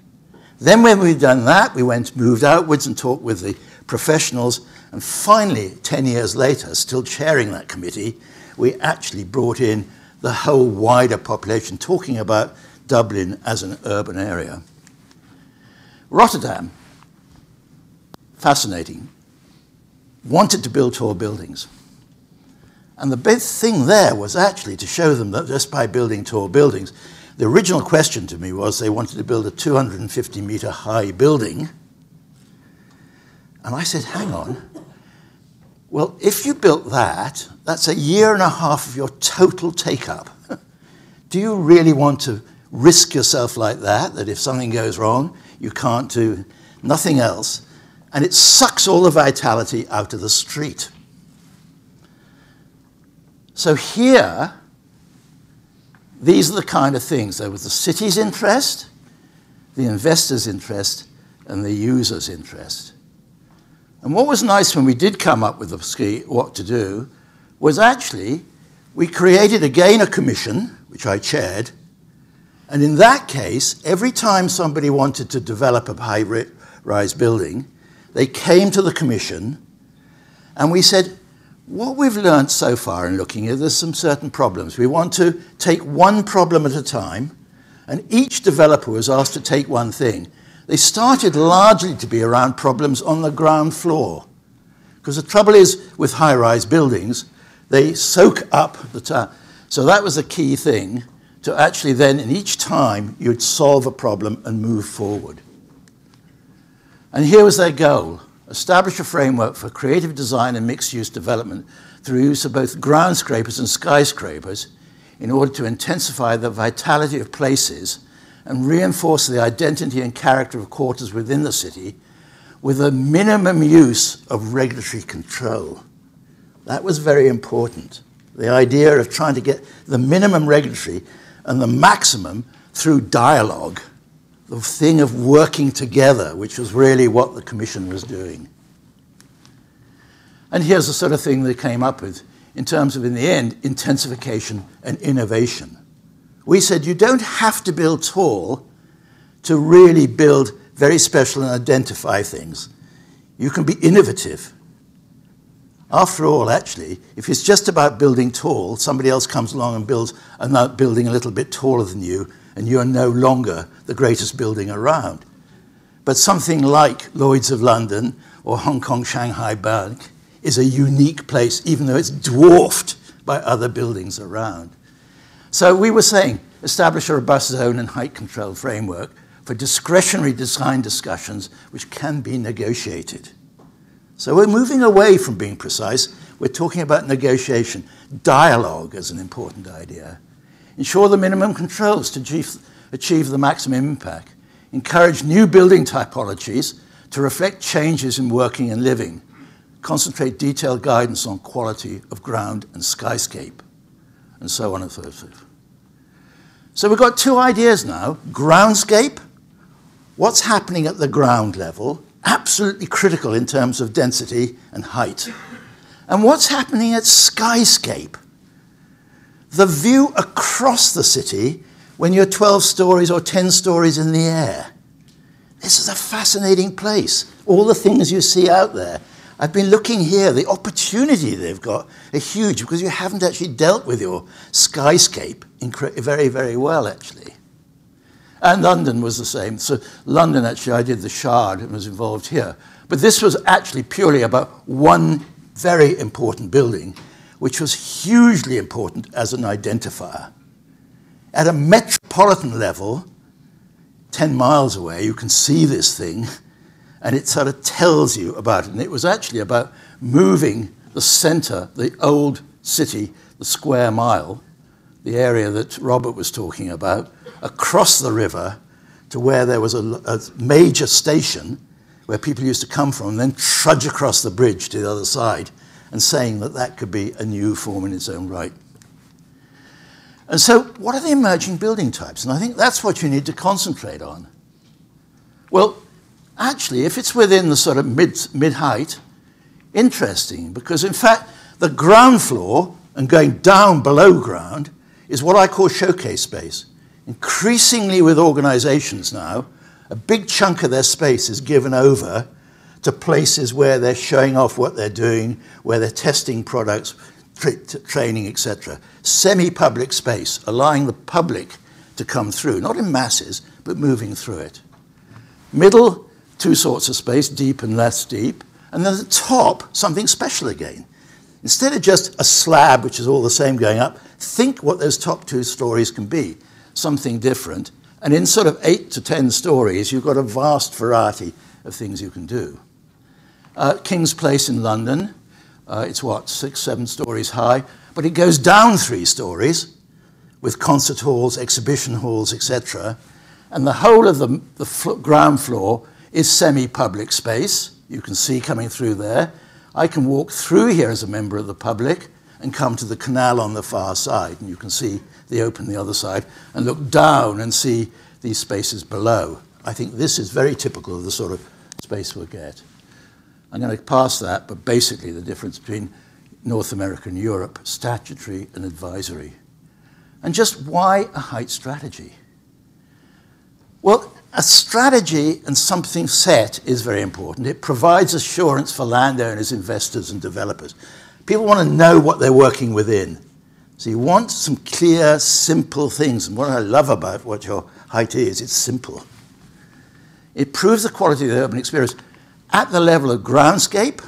Then when we'd done that, we moved outwards and talked with the professionals. And finally, 10 years later, still chairing that committee, we actually brought in the whole wider population, talking about Dublin as an urban area. Rotterdam, fascinating, wanted to build tall buildings. And the big thing there was actually to show them that just by building tall buildings, the original question to me was they wanted to build a 250-meter high building. And I said, hang on. Well, if you built that, that's 1.5 years of your total take-up. Do you really want to risk yourself like that if something goes wrong, you can't do nothing else? And it sucks all the vitality out of the street. So here, these are the kind of things. There was the city's interest, the investor's interest, and the user's interest. And what was nice when we did come up with what to do was actually we created again a commission, which I chaired, and in that case, every time somebody wanted to develop a high-rise building, they came to the commission, and we said, what we've learned so far in looking at, there's some certain problems. We want to take one problem at a time, and each developer was asked to take one thing. They started largely to be around problems on the ground floor. Because the trouble is with high-rise buildings, they soak up the time. So that was a key thing, to actually then, in each time, you'd solve a problem and move forward. And here was their goal: establish a framework for creative design and mixed-use development through use of both ground scrapers and skyscrapers in order to intensify the vitality of places and reinforce the identity and character of quarters within the city with a minimum use of regulatory control. That was very important. The idea of trying to get the minimum regulatory and the maximum through dialogue, the thing of working together, which was really what the Commission was doing. And here's the sort of thing they came up with in terms of, in the end, intensification and innovation. We said you don't have to build tall to really build very special and identify things. You can be innovative. After all, actually, if it's just about building tall, somebody else comes along and builds another building a little bit taller than you, and you're no longer the greatest building around. But something like Lloyd's of London or Hong Kong Shanghai Bank is a unique place, even though it's dwarfed by other buildings around. So we were saying, establish a robust zone and height control framework for discretionary design discussions which can be negotiated. So we're moving away from being precise. We're talking about negotiation. Dialogue is an important idea. Ensure the minimum controls to achieve the maximum impact. Encourage new building typologies to reflect changes in working and living. Concentrate detailed guidance on quality of ground and skyscape, and so on and so forth. So we've got 2 ideas now. Groundscape, what's happening at the ground level, absolutely critical in terms of density and height. And what's happening at skyscape? the view across the city when you're 12 stories or 10 stories in the air. This is a fascinating place. All the things you see out there. I've been looking here. The opportunity they've got are huge because you haven't actually dealt with your skyscape very, very well, actually. And London was the same. So London, actually, I did the Shard and was involved here. But this was actually purely about one very important building, which was hugely important as an identifier. At a metropolitan level, 10 miles away, you can see this thing, and it sort of tells you about it. And it was actually about moving the center, the old city, the square mile, the area that Robert was talking about, across the river to where there was a major station where people used to come from and then trudge across the bridge to the other side, and saying that that could be a new form in its own right. And so what are the emerging building types? And I think that's what you need to concentrate on. Well, actually, if it's within the sort of mid-height, interesting, because in fact, the ground floor and going down below ground is what I call showcase space. Increasingly with organizations now, a big chunk of their space is given over to places where they're showing off what they're doing, where they're testing products, training, etc. Semi-public space, allowing the public to come through, not in masses, but moving through it. Middle, two sorts of space, deep and less deep. And then at the top, something special again. Instead of just a slab, which is all the same going up, think what those top two stories can be, something different. And in sort of 8 to 10 stories, you've got a vast variety of things you can do. King's Place in London, it's what, 6, 7 stories high, but it goes down 3 stories with concert halls, exhibition halls, etc. And the whole of the ground floor is semi-public space. You can see coming through there. I can walk through here as a member of the public and come to the canal on the far side, and you can see the open the other side, and look down and see these spaces below. I think this is very typical of the sort of space we'll get. I'm going to pass that, but basically the difference between North America and Europe, statutory and advisory. And just why a height strategy? Well, a strategy and something set is very important. It provides assurance for landowners, investors, and developers. People want to know what they're working within. So you want some clear, simple things. And what I love about what your height is, it's simple. It proves the quality of the urban experience at the level of groundscape,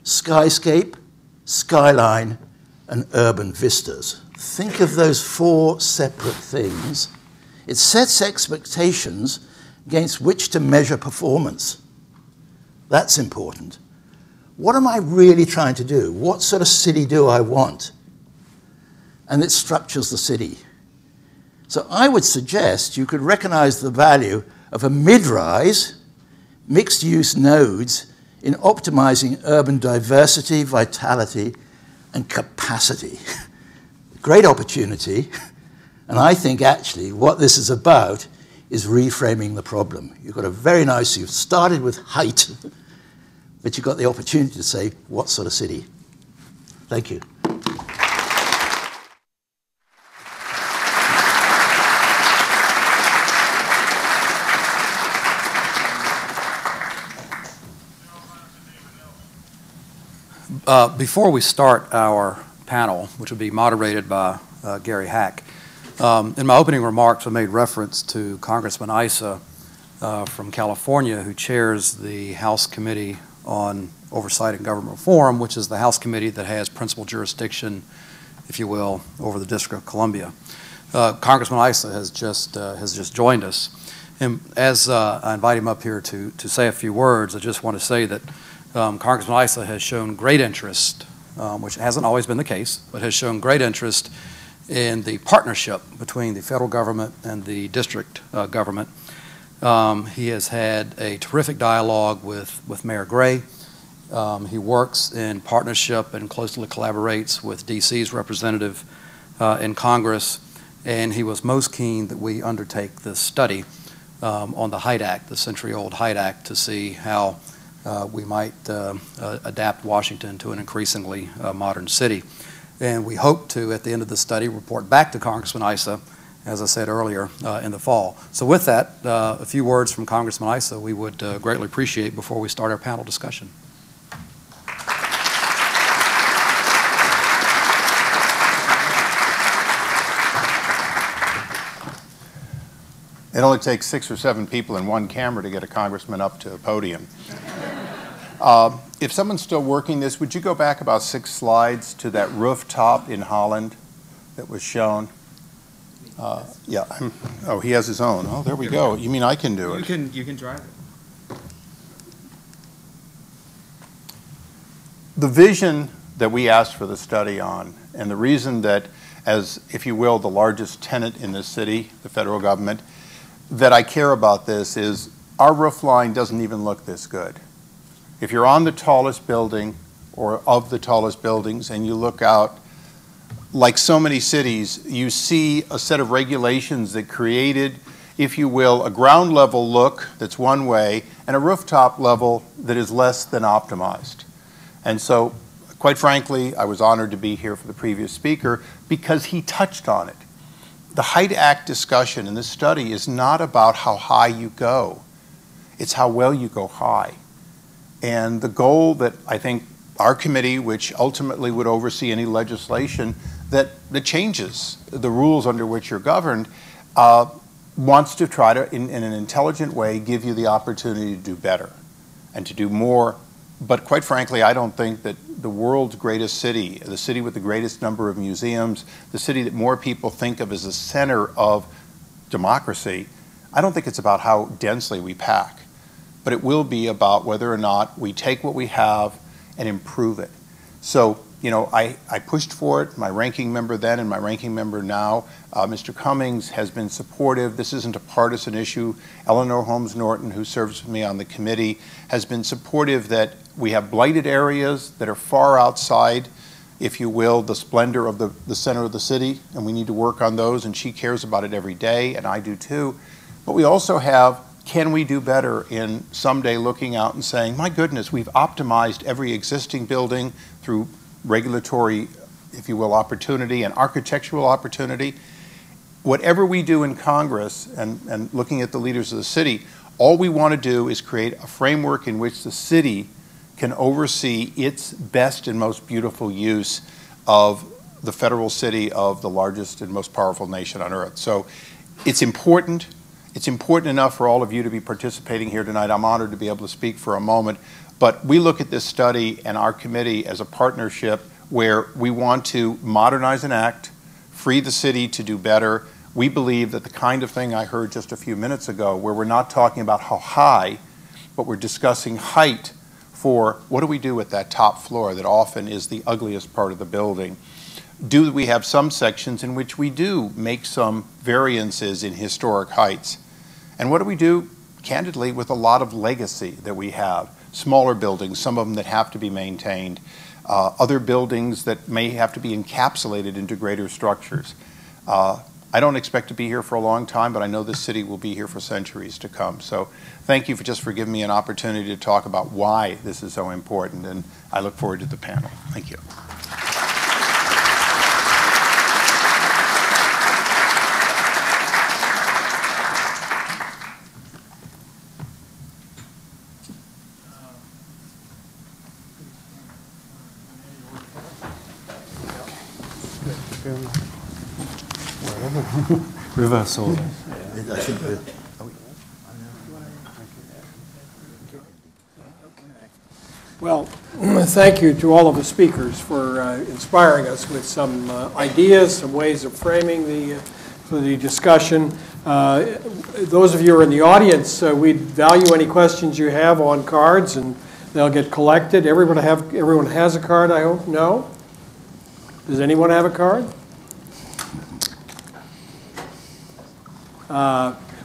skyscape, skyline, and urban vistas. Think of those 4 separate things. It sets expectations against which to measure performance. That's important. What am I really trying to do? What sort of city do I want? And it structures the city. So I would suggest you could recognize the value of a mid-rise, mixed-use nodes in optimizing urban diversity, vitality, and capacity. Great opportunity. And I think actually what this is about is reframing the problem. You've got a very nice, you've started with height, but you've got the opportunity to say, what sort of city? Thank you. Before we start our panel, which will be moderated by Gary Hack, in my opening remarks, I made reference to Congressman Issa from California, who chairs the House Committee on Oversight and Government Reform, which is the House Committee that has principal jurisdiction, if you will, over the District of Columbia. Congressman Issa has just joined us. And as I invite him up here to say a few words, I just want to say that Congressman Issa has shown great interest, which hasn't always been the case, but has shown great interest in the partnership between the federal government and the district government. He has had a terrific dialogue with Mayor Gray. He works in partnership and closely collaborates with DC's representative in Congress, and he was most keen that we undertake this study on the Height Act, the century-old Height Act, to see how we might adapt Washington to an increasingly modern city. And we hope to, at the end of the study, report back to Congressman Issa, as I said earlier, in the fall. So with that, a few words from Congressman Issa we would greatly appreciate before we start our panel discussion. It only takes 6 or 7 people and 1 camera to get a congressman up to a podium. If someone's still working this, would you go back about 6 slides to that rooftop in Holland that was shown? Yeah. Oh, he has his own. Oh, there we go. You mean I can do it? You can drive it. The vision that we asked for the study on, and the reason that, as, if you will, the largest tenant in this city, the federal government, that I care about this is our roof line doesn't even look this good. If you're on the tallest building or of the tallest buildings and you look out, like so many cities, you see a set of regulations that created, if you will, a ground level look that's one way and a rooftop level that is less than optimized. And so, quite frankly, I was honored to be here for the previous speaker because he touched on it. The Height Act discussion in this study is not about how high you go. It's how well you go high. And the goal that I think our committee, which ultimately would oversee any legislation that changes the rules under which you're governed, wants to try to, in an intelligent way, give you the opportunity to do better and to do more. But quite frankly, I don't think that the world's greatest city, the city with the greatest number of museums, the city that more people think of as the center of democracy, I don't think it's about how densely we pack. But it will be about whether or not we take what we have and improve it. So, you know, I pushed for it. My ranking member then and my ranking member now, Mr. Cummings, has been supportive. This isn't a partisan issue. Eleanor Holmes Norton, who serves with me on the committee, has been supportive that we have blighted areas that are far outside, if you will, the splendor of the center of the city, and we need to work on those, and she cares about it every day, and I do too. But we also have, can we do better in someday looking out and saying, my goodness, we've optimized every existing building through regulatory, if you will, opportunity and architectural opportunity. Whatever we do in Congress and looking at the leaders of the city, all we want to do is create a framework in which the city can oversee its best and most beautiful use of the federal city of the largest and most powerful nation on earth. So it's important. It's important enough for all of you to be participating here tonight. I'm honored to be able to speak for a moment. But we look at this study and our committee as a partnership where we want to modernize an act, free the city to do better. We believe that the kind of thing I heard just a few minutes ago, where we're not talking about how high, but we're discussing height for what do we do with that top floor that often is the ugliest part of the building. Do we have some sections in which we do make some variances in historic heights? And what do we do, candidly, with a lot of legacy that we have? Smaller buildings, some of them that have to be maintained, other buildings that may have to be encapsulated into greater structures. I don't expect to be here for a long time, but I know this city will be here for centuries to come. So thank you for giving me an opportunity to talk about why this is so important, and I look forward to the panel. Thank you. Reverse order. Well, thank you to all of the speakers for inspiring us with some ideas, some ways of framing the discussion. Those of you who are in the audience, we'd value any questions you have on cards, and they'll get collected. Everyone has a card, I hope? No? Does anyone have a card?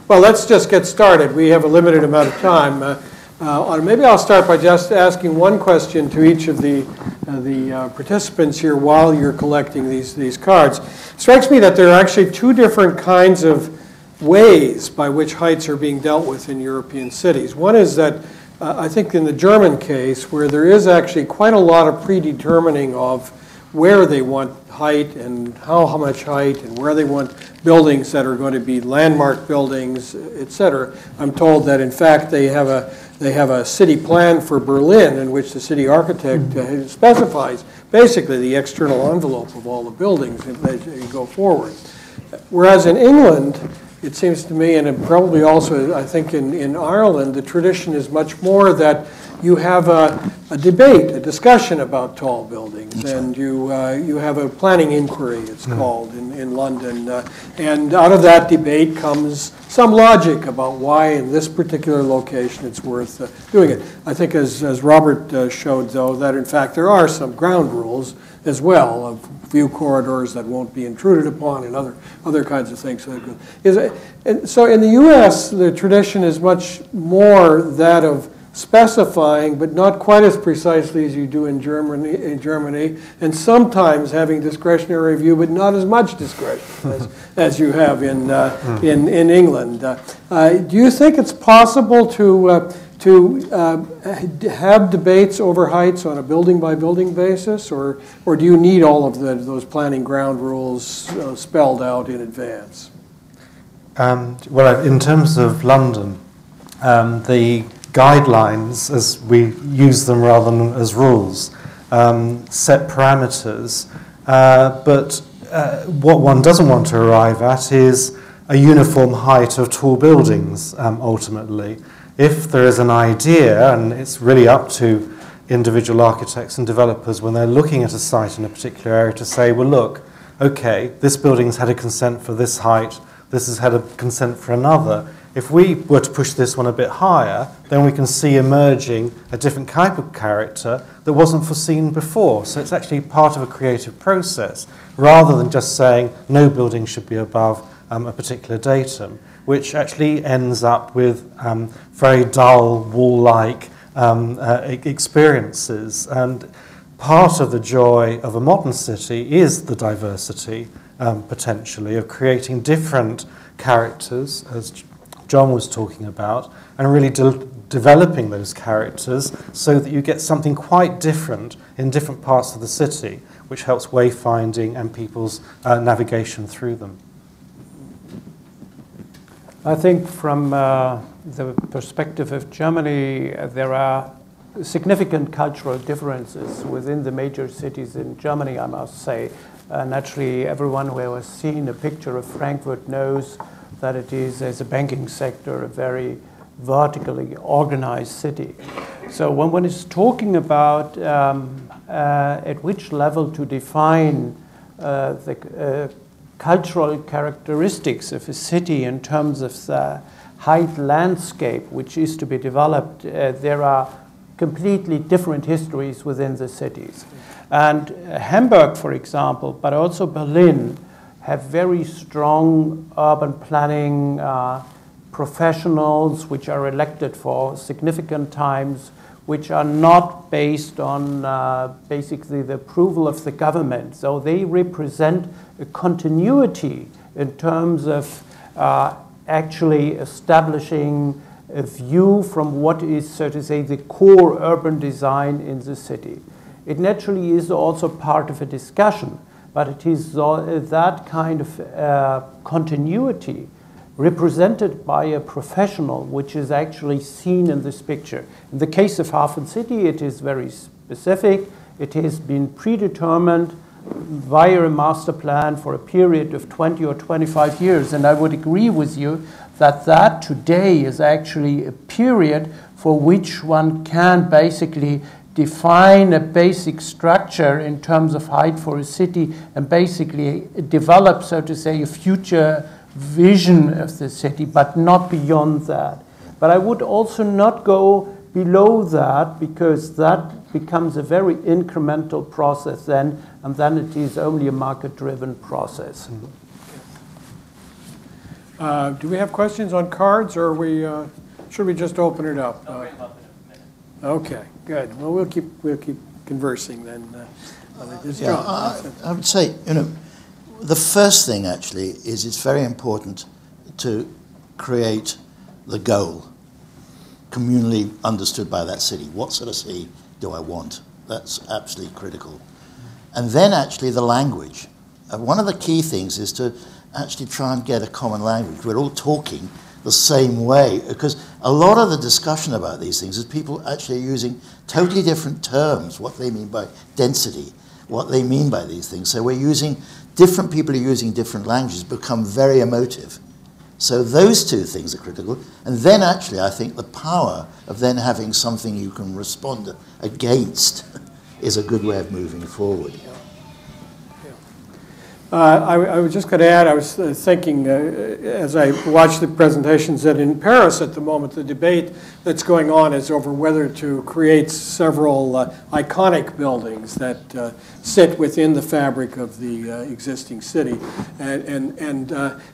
Well, let's just get started. We have a limited amount of time. Maybe I'll start by just asking one question to each of the participants here while you're collecting these cards. It strikes me that there are actually two different kinds of ways by which heights are being dealt with in European cities. One is that I think in the German case, where there is actually quite a lot of predetermining of where they want height and how much height and where they want buildings that are going to be landmark buildings, et cetera. I'm told that in fact they have a city plan for Berlin in which the city architect specifies basically the external envelope of all the buildings as you go forward. Whereas in England, it seems to me, and probably also I think in Ireland, the tradition is much more that you have a debate, a discussion about tall buildings, and you have a planning inquiry, it's called, in London. And out of that debate comes some logic about why in this particular location it's worth doing it. I think as Robert showed, though, that in fact there are some ground rules as well of view corridors that won't be intruded upon and other kinds of things. So in the U.S., the tradition is much more that of specifying, but not quite as precisely as you do in Germany, and sometimes having discretionary review, but not as much discretion as you have in England. Do you think it's possible to have debates over heights on a building-by-building basis, or do you need all of those planning ground rules spelled out in advance? Well, in terms of London, the guidelines, as we use them rather than as rules, set parameters, but what one doesn't want to arrive at is a uniform height of tall buildings, ultimately. If there is an idea, and it's really up to individual architects and developers when they're looking at a site in a particular area to say, well, look, okay, this building's had a consent for this height, this has had a consent for another. If we were to push this one a bit higher, then we can see emerging a different type of character that wasn't foreseen before. So it's actually part of a creative process, rather than just saying no building should be above a particular datum, which actually ends up with very dull, wall-like experiences. And part of the joy of a modern city is the diversity, potentially, of creating different characters, as John was talking about, and really developing those characters so that you get something quite different in different parts of the city, which helps wayfinding and people's navigation through them. I think from the perspective of Germany, there are significant cultural differences within the major cities in Germany, I must say. Naturally, everyone who has seen a picture of Frankfurt knows that it is, as a banking sector, a very vertically organized city. So when one is talking about at which level to define the cultural characteristics of a city in terms of the height landscape which is to be developed, there are completely different histories within the cities. And Hamburg, for example, but also Berlin, have very strong urban planning professionals which are elected for significant times, which are not based on basically the approval of the government. So they represent a continuity in terms of actually establishing a view from what is, so to say, the core urban design in the city. It naturally is also part of a discussion, but it is that kind of continuity represented by a professional, which is actually seen in this picture. In the case of HafenCity, it is very specific. It has been predetermined via a master plan for a period of 20 or 25 years. And I would agree with you that that today is actually a period for which one can basically define a basic structure in terms of height for a city and basically develop, so to say, a future vision of the city, but not beyond that. But I would also not go below that, because that becomes a very incremental process then, and then it is only a market-driven process. Do we have questions on cards, or should we just open it up? Okay, good. Well, we'll keep conversing then. I would say, the first thing actually is it's very important to create the goal, communally understood by that city. What sort of city do I want? That's absolutely critical. And then actually the language. One of the key things is to actually try and get a common language. We're all talking the same way, because a lot of the discussion about these things is people actually using totally different terms, what they mean by density, what they mean by these things. So we're using, different people are using different languages, become very emotive. So those two things are critical. And then actually I think the power of then having something you can respond against is a good way of moving forward. I was just going to add, I was thinking as I watched the presentations that in Paris at the moment, the debate that's going on is over whether to create several iconic buildings that sit within the fabric of the existing city. And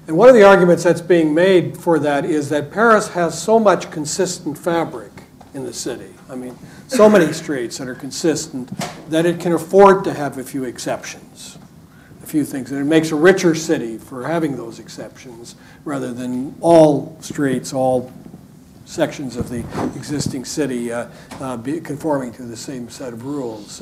one of the arguments that's being made for that is that Paris has so much consistent fabric in the city. I mean, so many streets that are consistent that it can afford to have a few exceptions. A few things, and it makes a richer city for having those exceptions rather than all streets, all sections of the existing city conforming to the same set of rules.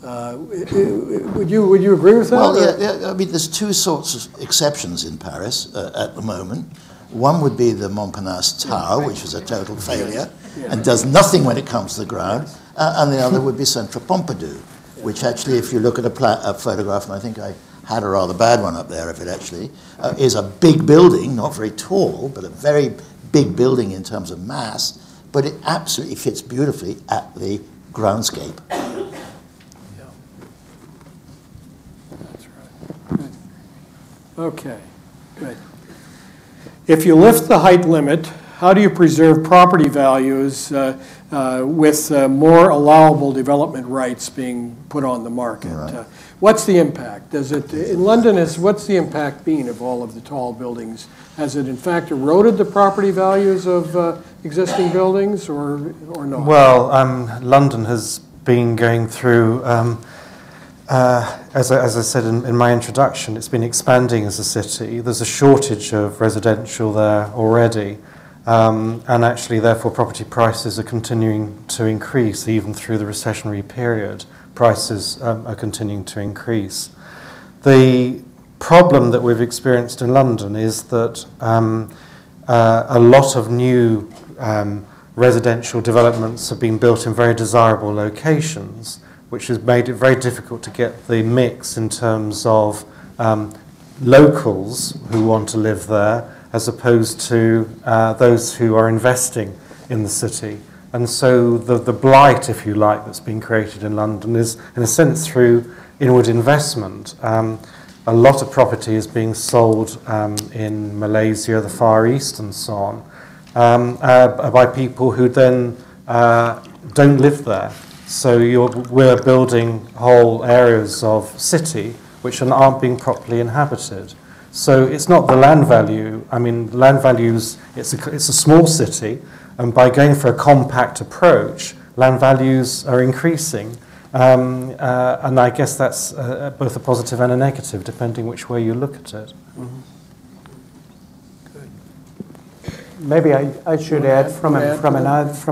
Would you agree with that? Well, yeah, I mean, there's two sorts of exceptions in Paris at the moment. One would be the Montparnasse Tower, which was a total failure and does nothing when it comes to the ground, and the other would be Centre Pompidou, which actually, if you look at a photograph, and I think I had a rather bad one up there, if it actually is a big building, not very tall, but a very big building in terms of mass, but it absolutely fits beautifully at the groundscape. Yeah. That's right. Good. Okay, good. If you lift the height limit, how do you preserve property values with more allowable development rights being put on the market? Right. What's the impact? Does it, in London, what's the impact been of all of the tall buildings? Has it in fact eroded the property values of existing buildings or not? Well, London has been going through, as I said in my introduction, it's been expanding as a city. There's a shortage of residential there already. And actually, therefore, property prices are continuing to increase even through the recessionary period. Prices are continuing to increase. The problem that we've experienced in London is that a lot of new residential developments have been built in very desirable locations, which has made it very difficult to get the mix in terms of locals who want to live there as opposed to those who are investing in the city. And so the blight, if you like, that's been created in London is, in a sense, through inward investment. A lot of property is being sold in Malaysia, the Far East, and so on, by people who then don't live there. So we're building whole areas of city which aren't being properly inhabited. So it's not the land value. I mean, land values, it's a small city, and by going for a compact approach, land values are increasing. And I guess that's both a positive and a negative, depending which way you look at it. Mm-hmm. Maybe I should add from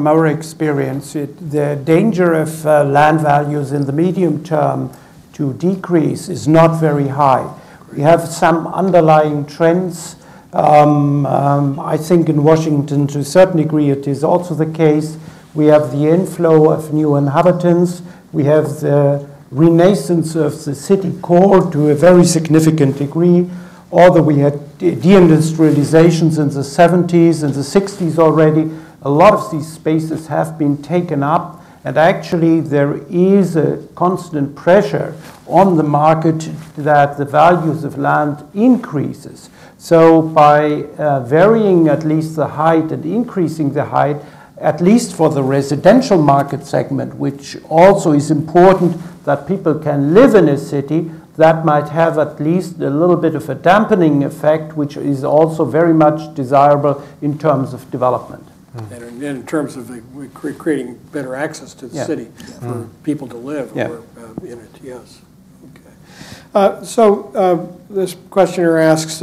our experience, the danger of land values in the medium term to decrease is not very high. We have some underlying trends. I think in Washington, to a certain degree, it is also the case. We have the inflow of new inhabitants. We have the renaissance of the city core to a very significant degree. Although we had deindustrializations in the 70s and the 60s already, a lot of these spaces have been taken up. And actually, there is a constant pressure on the market that the values of land increases. So by varying at least the height and increasing the height, at least for the residential market segment, which also is important that people can live in a city, that might have at least a little bit of a dampening effect, which is also very much desirable in terms of development. And in terms of creating better access to the city for people to live or in it, yes. Okay. So this questioner asks,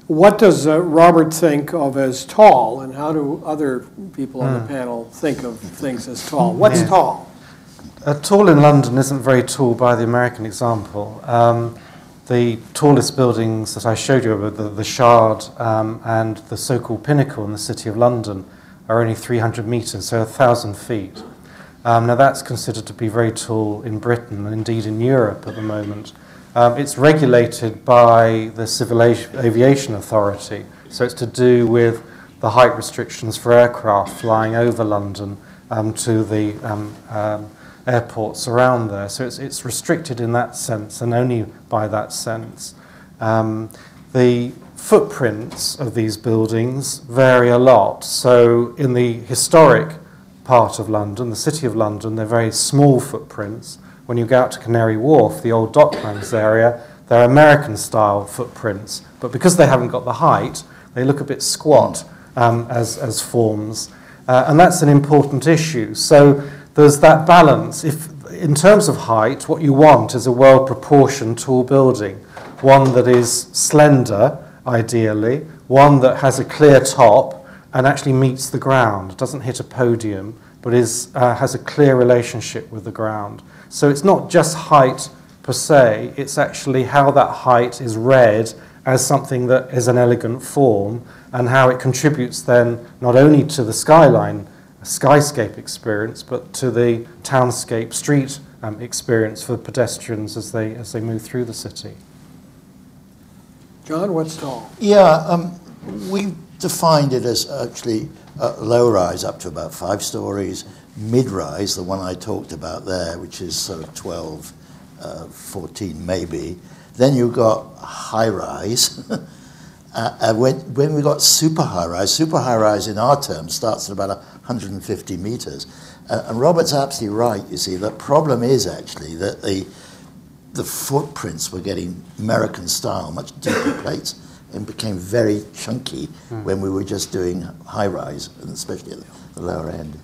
what does Robert think of as tall, and how do other people on the panel think of things as tall? What's tall? Tall in London isn't very tall by the American example. The tallest buildings that I showed you, the Shard and the so-called Pinnacle in the City of London, are only 300 metres, so 1,000 feet. Now that's considered to be very tall in Britain and indeed in Europe at the moment. It's regulated by the Civil Aviation Authority, so it's to do with the height restrictions for aircraft flying over London to the airports around there. So it's restricted in that sense and only by that sense. The footprints of these buildings vary a lot. So in the historic part of London, the City of London, they're very small footprints. When you go out to Canary Wharf, the old Docklands area, they're American-style footprints. But because they haven't got the height, they look a bit squat as forms. And that's an important issue. So there's that balance. If, in terms of height, what you want is a well-proportioned tall building, one that is slender, ideally, one that has a clear top and actually meets the ground, doesn't hit a podium, but has a clear relationship with the ground. So it's not just height per se, it's actually how that height is read as something that is an elegant form and how it contributes then not only to the skyline, skyscape experience, but to the townscape street experience for pedestrians as they move through the city. John, what's tall? Yeah, we defined it as actually low-rise up to about 5 stories, mid-rise, the one I talked about there, which is sort of 12, 14 maybe. Then you've got high-rise. When we got super high-rise in our terms starts at about 150 meters. And Robert's absolutely right, you see. The problem is actually that the footprints were getting American style, much deeper plates, and became very chunky when we were just doing high-rise, and especially at the lower end.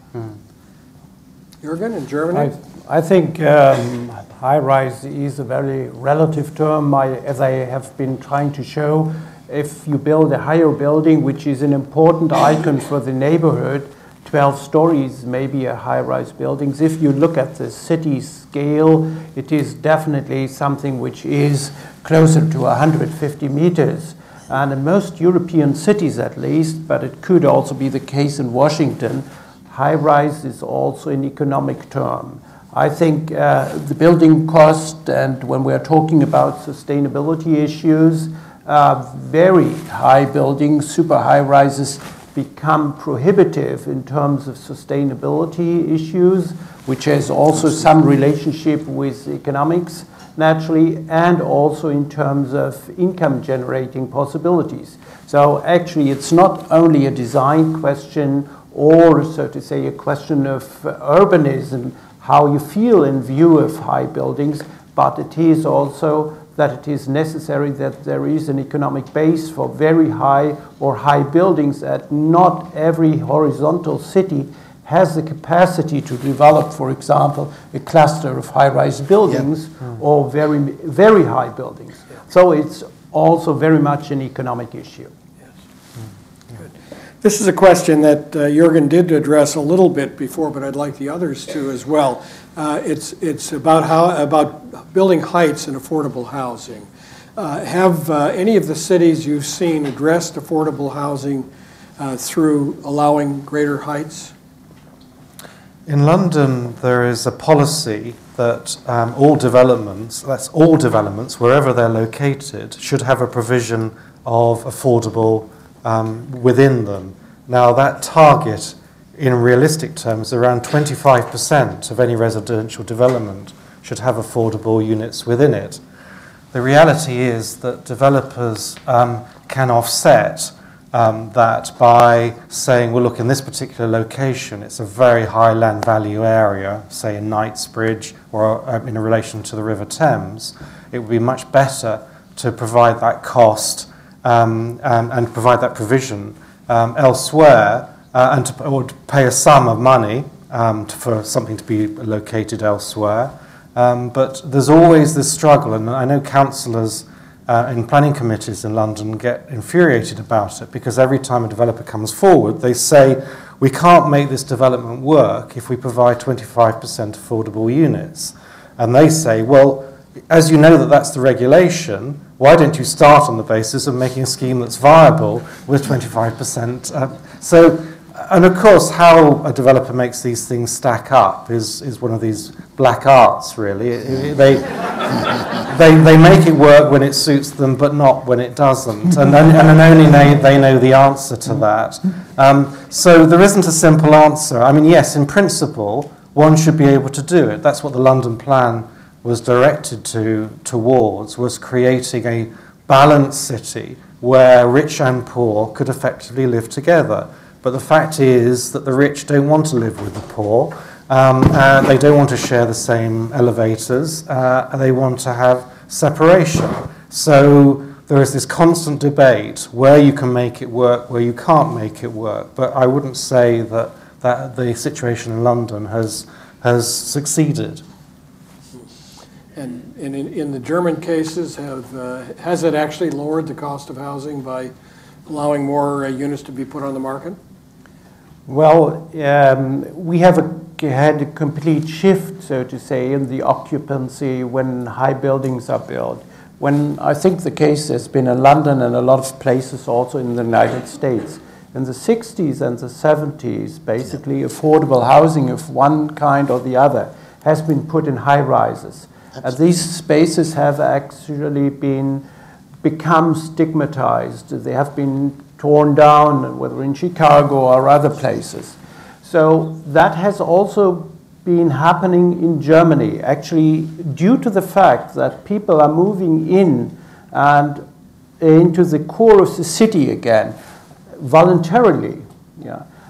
Jürgen, in Germany? I think high-rise is a very relative term, as I have been trying to show. If you build a higher building, which is an important icon for the neighborhood, 12 stories may be a high-rise buildings. If you look at the city scale, it is definitely something which is closer to 150 meters. And in most European cities at least, but it could also be the case in Washington, high-rise is also an economic term. I think the building cost, and when we're talking about sustainability issues, very high buildings, super high-rises, become prohibitive in terms of sustainability issues, which has also some relationship with economics, naturally, and also in terms of income-generating possibilities. So actually, it's not only a design question or, so to say, a question of urbanism, how you feel in view of high buildings, but it is also that it is necessary that there is an economic base for very high or high buildings, that not every horizontal city has the capacity to develop, for example, a cluster of high-rise buildings or very, very high buildings. So it's also very much an economic issue. Good. This is a question that Jürgen did address a little bit before, but I'd like the others to as well. It's about building heights and affordable housing. Have any of the cities you've seen addressed affordable housing through allowing greater heights? In London, there is a policy that all developments, wherever they're located, should have a provision of affordable within them. Now, that target, in realistic terms, around 25% of any residential development should have affordable units within it. The reality is that developers can offset that by saying, well, look, in this particular location, it's a very high land value area, say in Knightsbridge or in relation to the River Thames. It would be much better to provide that cost and provide that provision elsewhere or to pay a sum of money for something to be located elsewhere. But there's always this struggle, and I know councillors in planning committees in London get infuriated about it, because every time a developer comes forward, they say, we can't make this development work if we provide 25% affordable units. And they say, well, as you know that that's the regulation, why don't you start on the basis of making a scheme that's viable with 25%? And of course, how a developer makes these things stack up is one of these black arts, really. They make it work when it suits them, but not when it doesn't. And only they know the answer to that. So there isn't a simple answer. I mean, yes, in principle, one should be able to do it. That's what the London plan was directed towards, was creating a balanced city where rich and poor could effectively live together. But the fact is that the rich don't want to live with the poor. They don't want to share the same elevators. They want to have separation. So there is this constant debate where you can make it work, where you can't make it work. But I wouldn't say that the situation in London has succeeded. And in the German cases, has it actually lowered the cost of housing by allowing more units to be put on the market? Well, we have had a complete shift, so to say, in the occupancy when high buildings are built. When I think the case has been in London and a lot of places also in the United States. In the 60s and the 70s, basically affordable housing of one kind or the other has been put in high rises. These spaces have actually become stigmatized. They have been torn down, whether in Chicago or other places. So that has also been happening in Germany, actually due to the fact that people are moving in and into the core of the city again, voluntarily,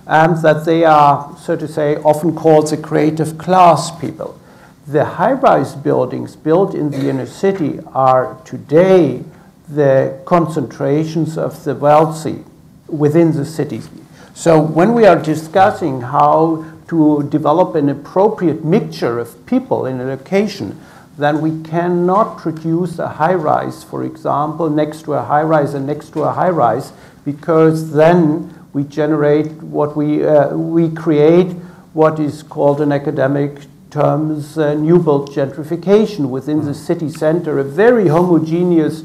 and that they are, so to say, often called the creative class people. The high-rise buildings built in the inner city are today the concentrations of the wealthy within the cities. So when we are discussing how to develop an appropriate mixture of people in a location, then we cannot produce a high-rise, for example, next to a high-rise and next to a high-rise, because then we generate what we create what is called in academic terms new build gentrification within the city center, a very homogeneous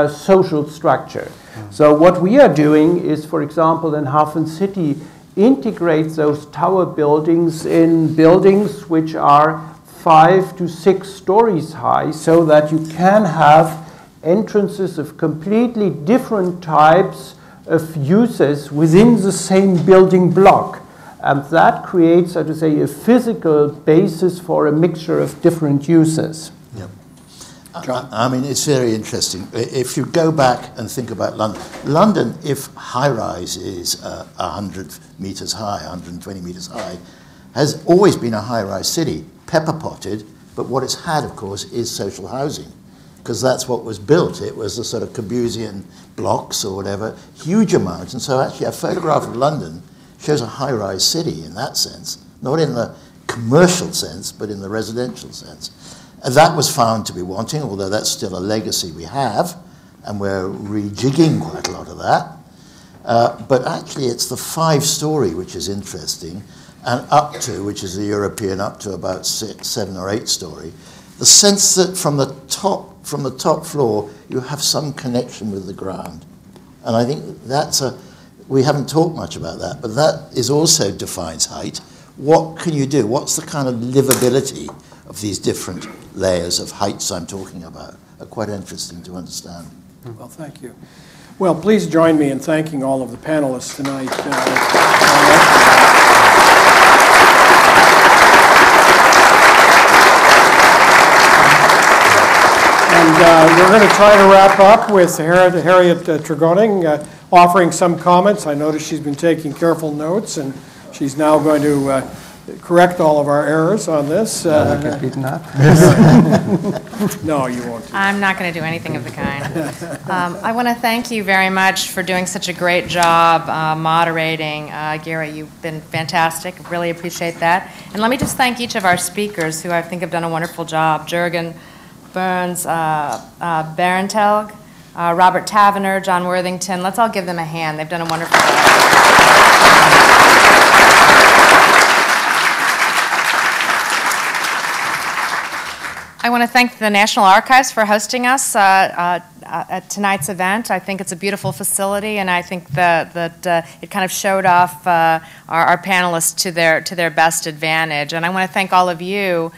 social structure. So what we are doing is, for example, in HafenCity, integrate those tower buildings in buildings which are 5 to 6 stories high, so that you can have entrances of completely different types of uses within the same building block. And that creates, so to say, a physical basis for a mixture of different uses. Yep. I mean, it's very interesting. If you go back and think about London, if high-rise is 100 meters high, 120 meters high, has always been a high-rise city, pepper-potted, but what it's had, of course, is social housing, because that's what was built. It was the sort of Corbusian blocks or whatever, huge amounts. And so actually a photograph of London shows a high-rise city in that sense, not in the commercial sense, but in the residential sense. And that was found to be wanting, although that's still a legacy we have, and we're rejigging quite a lot of that. But actually it's the 5-story which is interesting, and up to, which is the European, up to about 6, 7 or 8 story. The sense that from the top floor, you have some connection with the ground. And I think we haven't talked much about that, but that is also defines height. What can you do? What's the kind of livability of these different layers of heights I'm talking about? Are quite interesting to understand. Well, thank you. Well, please join me in thanking all of the panelists tonight. And we're going to try to wrap up with Harriet Tregoning offering some comments. I noticed she's been taking careful notes, and she's now going to correct all of our errors on this. Get beaten up? No, you won't. I'm not going to do anything of the kind. I want to thank you very much for doing such a great job moderating. Gary, you've been fantastic. Really appreciate that. And let me just thank each of our speakers who I think have done a wonderful job. Jürgen, Burns, Barentelg, Robert Tavener, John Worthington. Let's all give them a hand. They've done a wonderful job. I want to thank the National Archives for hosting us at tonight's event. I think it's a beautiful facility, and I think that it kind of showed off our panelists to their best advantage. And I want to thank all of you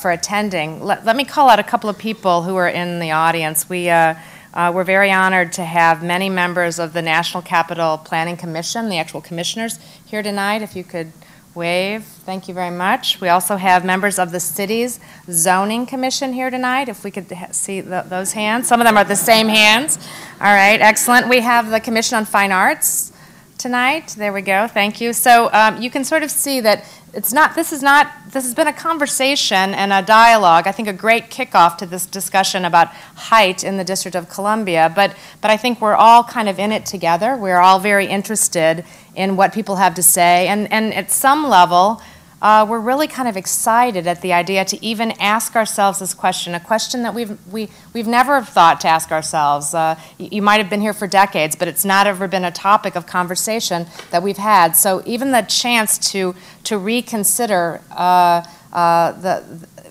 for attending. Let me call out a couple of people who are in the audience. We're very honored to have many members of the National Capital Planning Commission, the actual commissioners, here tonight. If you could wave. Thank you very much. We also have members of the city's zoning commission here tonight, if we could see those hands. Some of them are the same hands. All right, excellent. We have the Commission on Fine Arts tonight. There we go. Thank you. So you can sort of see that this has been a conversation and a dialogue, I think a great kickoff to this discussion about height in the District of Columbia, but I think we're all kind of in it together. We're all very interested in what people have to say, and at some level, we're really kind of excited at the idea to even ask ourselves this question, a question that we've never thought to ask ourselves. You might have been here for decades, but it's not ever been a topic of conversation that we've had. So even the chance to reconsider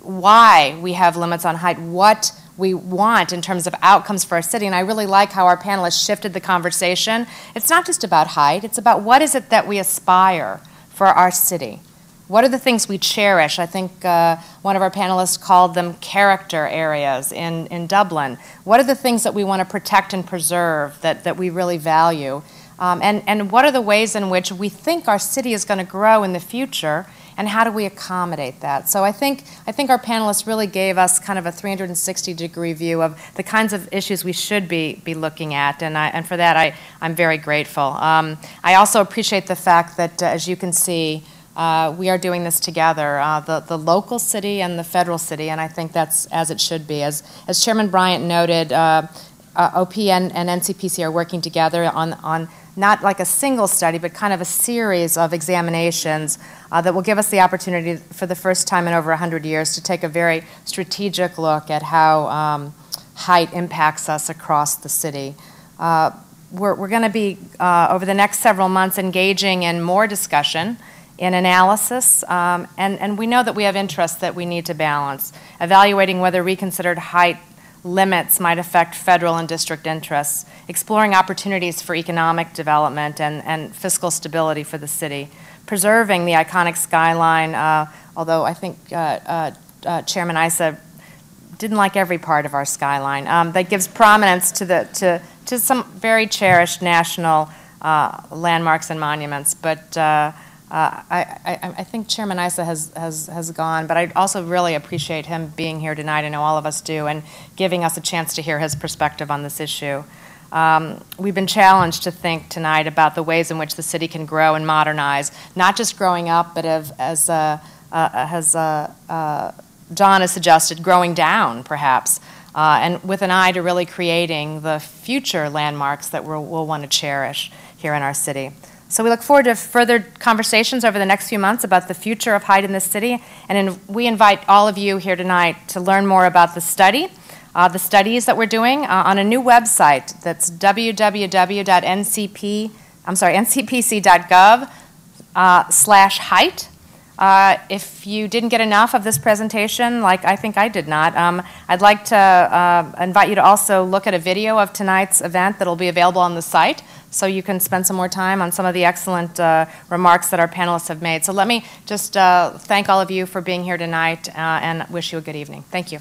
why we have limits on height, what we want in terms of outcomes for our city, and I really like how our panelists shifted the conversation. It's not just about height, it's about what is it that we aspire for our city. What are the things we cherish? I think one of our panelists called them character areas in Dublin. What are the things that we want to protect and preserve that we really value? And what are the ways in which we think our city is going to grow in the future, and how do we accommodate that? So I think our panelists really gave us kind of a 360-degree view of the kinds of issues we should be looking at, and for that I'm very grateful. I also appreciate the fact that, as you can see, we are doing this together, the local city and the federal city, and I think that's as it should be. As Chairman Bryant noted, OP and NCPC are working together on not like a single study, but kind of a series of examinations that will give us the opportunity for the first time in over 100 years to take a very strategic look at how height impacts us across the city. We're going to be, over the next several months, engaging in more discussion, in analysis, and we know that we have interests that we need to balance, evaluating whether reconsidered height limits might affect federal and district interests, exploring opportunities for economic development and fiscal stability for the city, preserving the iconic skyline, although I think Chairman Issa didn't like every part of our skyline, that gives prominence to some very cherished national landmarks and monuments, but I think Chairman Issa has gone, but I also really appreciate him being here tonight. I know all of us do, and giving us a chance to hear his perspective on this issue. We've been challenged to think tonight about the ways in which the city can grow and modernize, not just growing up, but as John has suggested, growing down, perhaps, and with an eye to really creating the future landmarks that we'll want to cherish here in our city. So we look forward to further conversations over the next few months about the future of height in this city, and we invite all of you here tonight to learn more about the studies that we're doing on a new website that's ncpc.gov/height. If you didn't get enough of this presentation, like I think I did not, I'd like to invite you to also look at a video of tonight's event that will be available on the site, so you can spend some more time on some of the excellent remarks that our panelists have made. So let me just thank all of you for being here tonight and wish you a good evening. Thank you.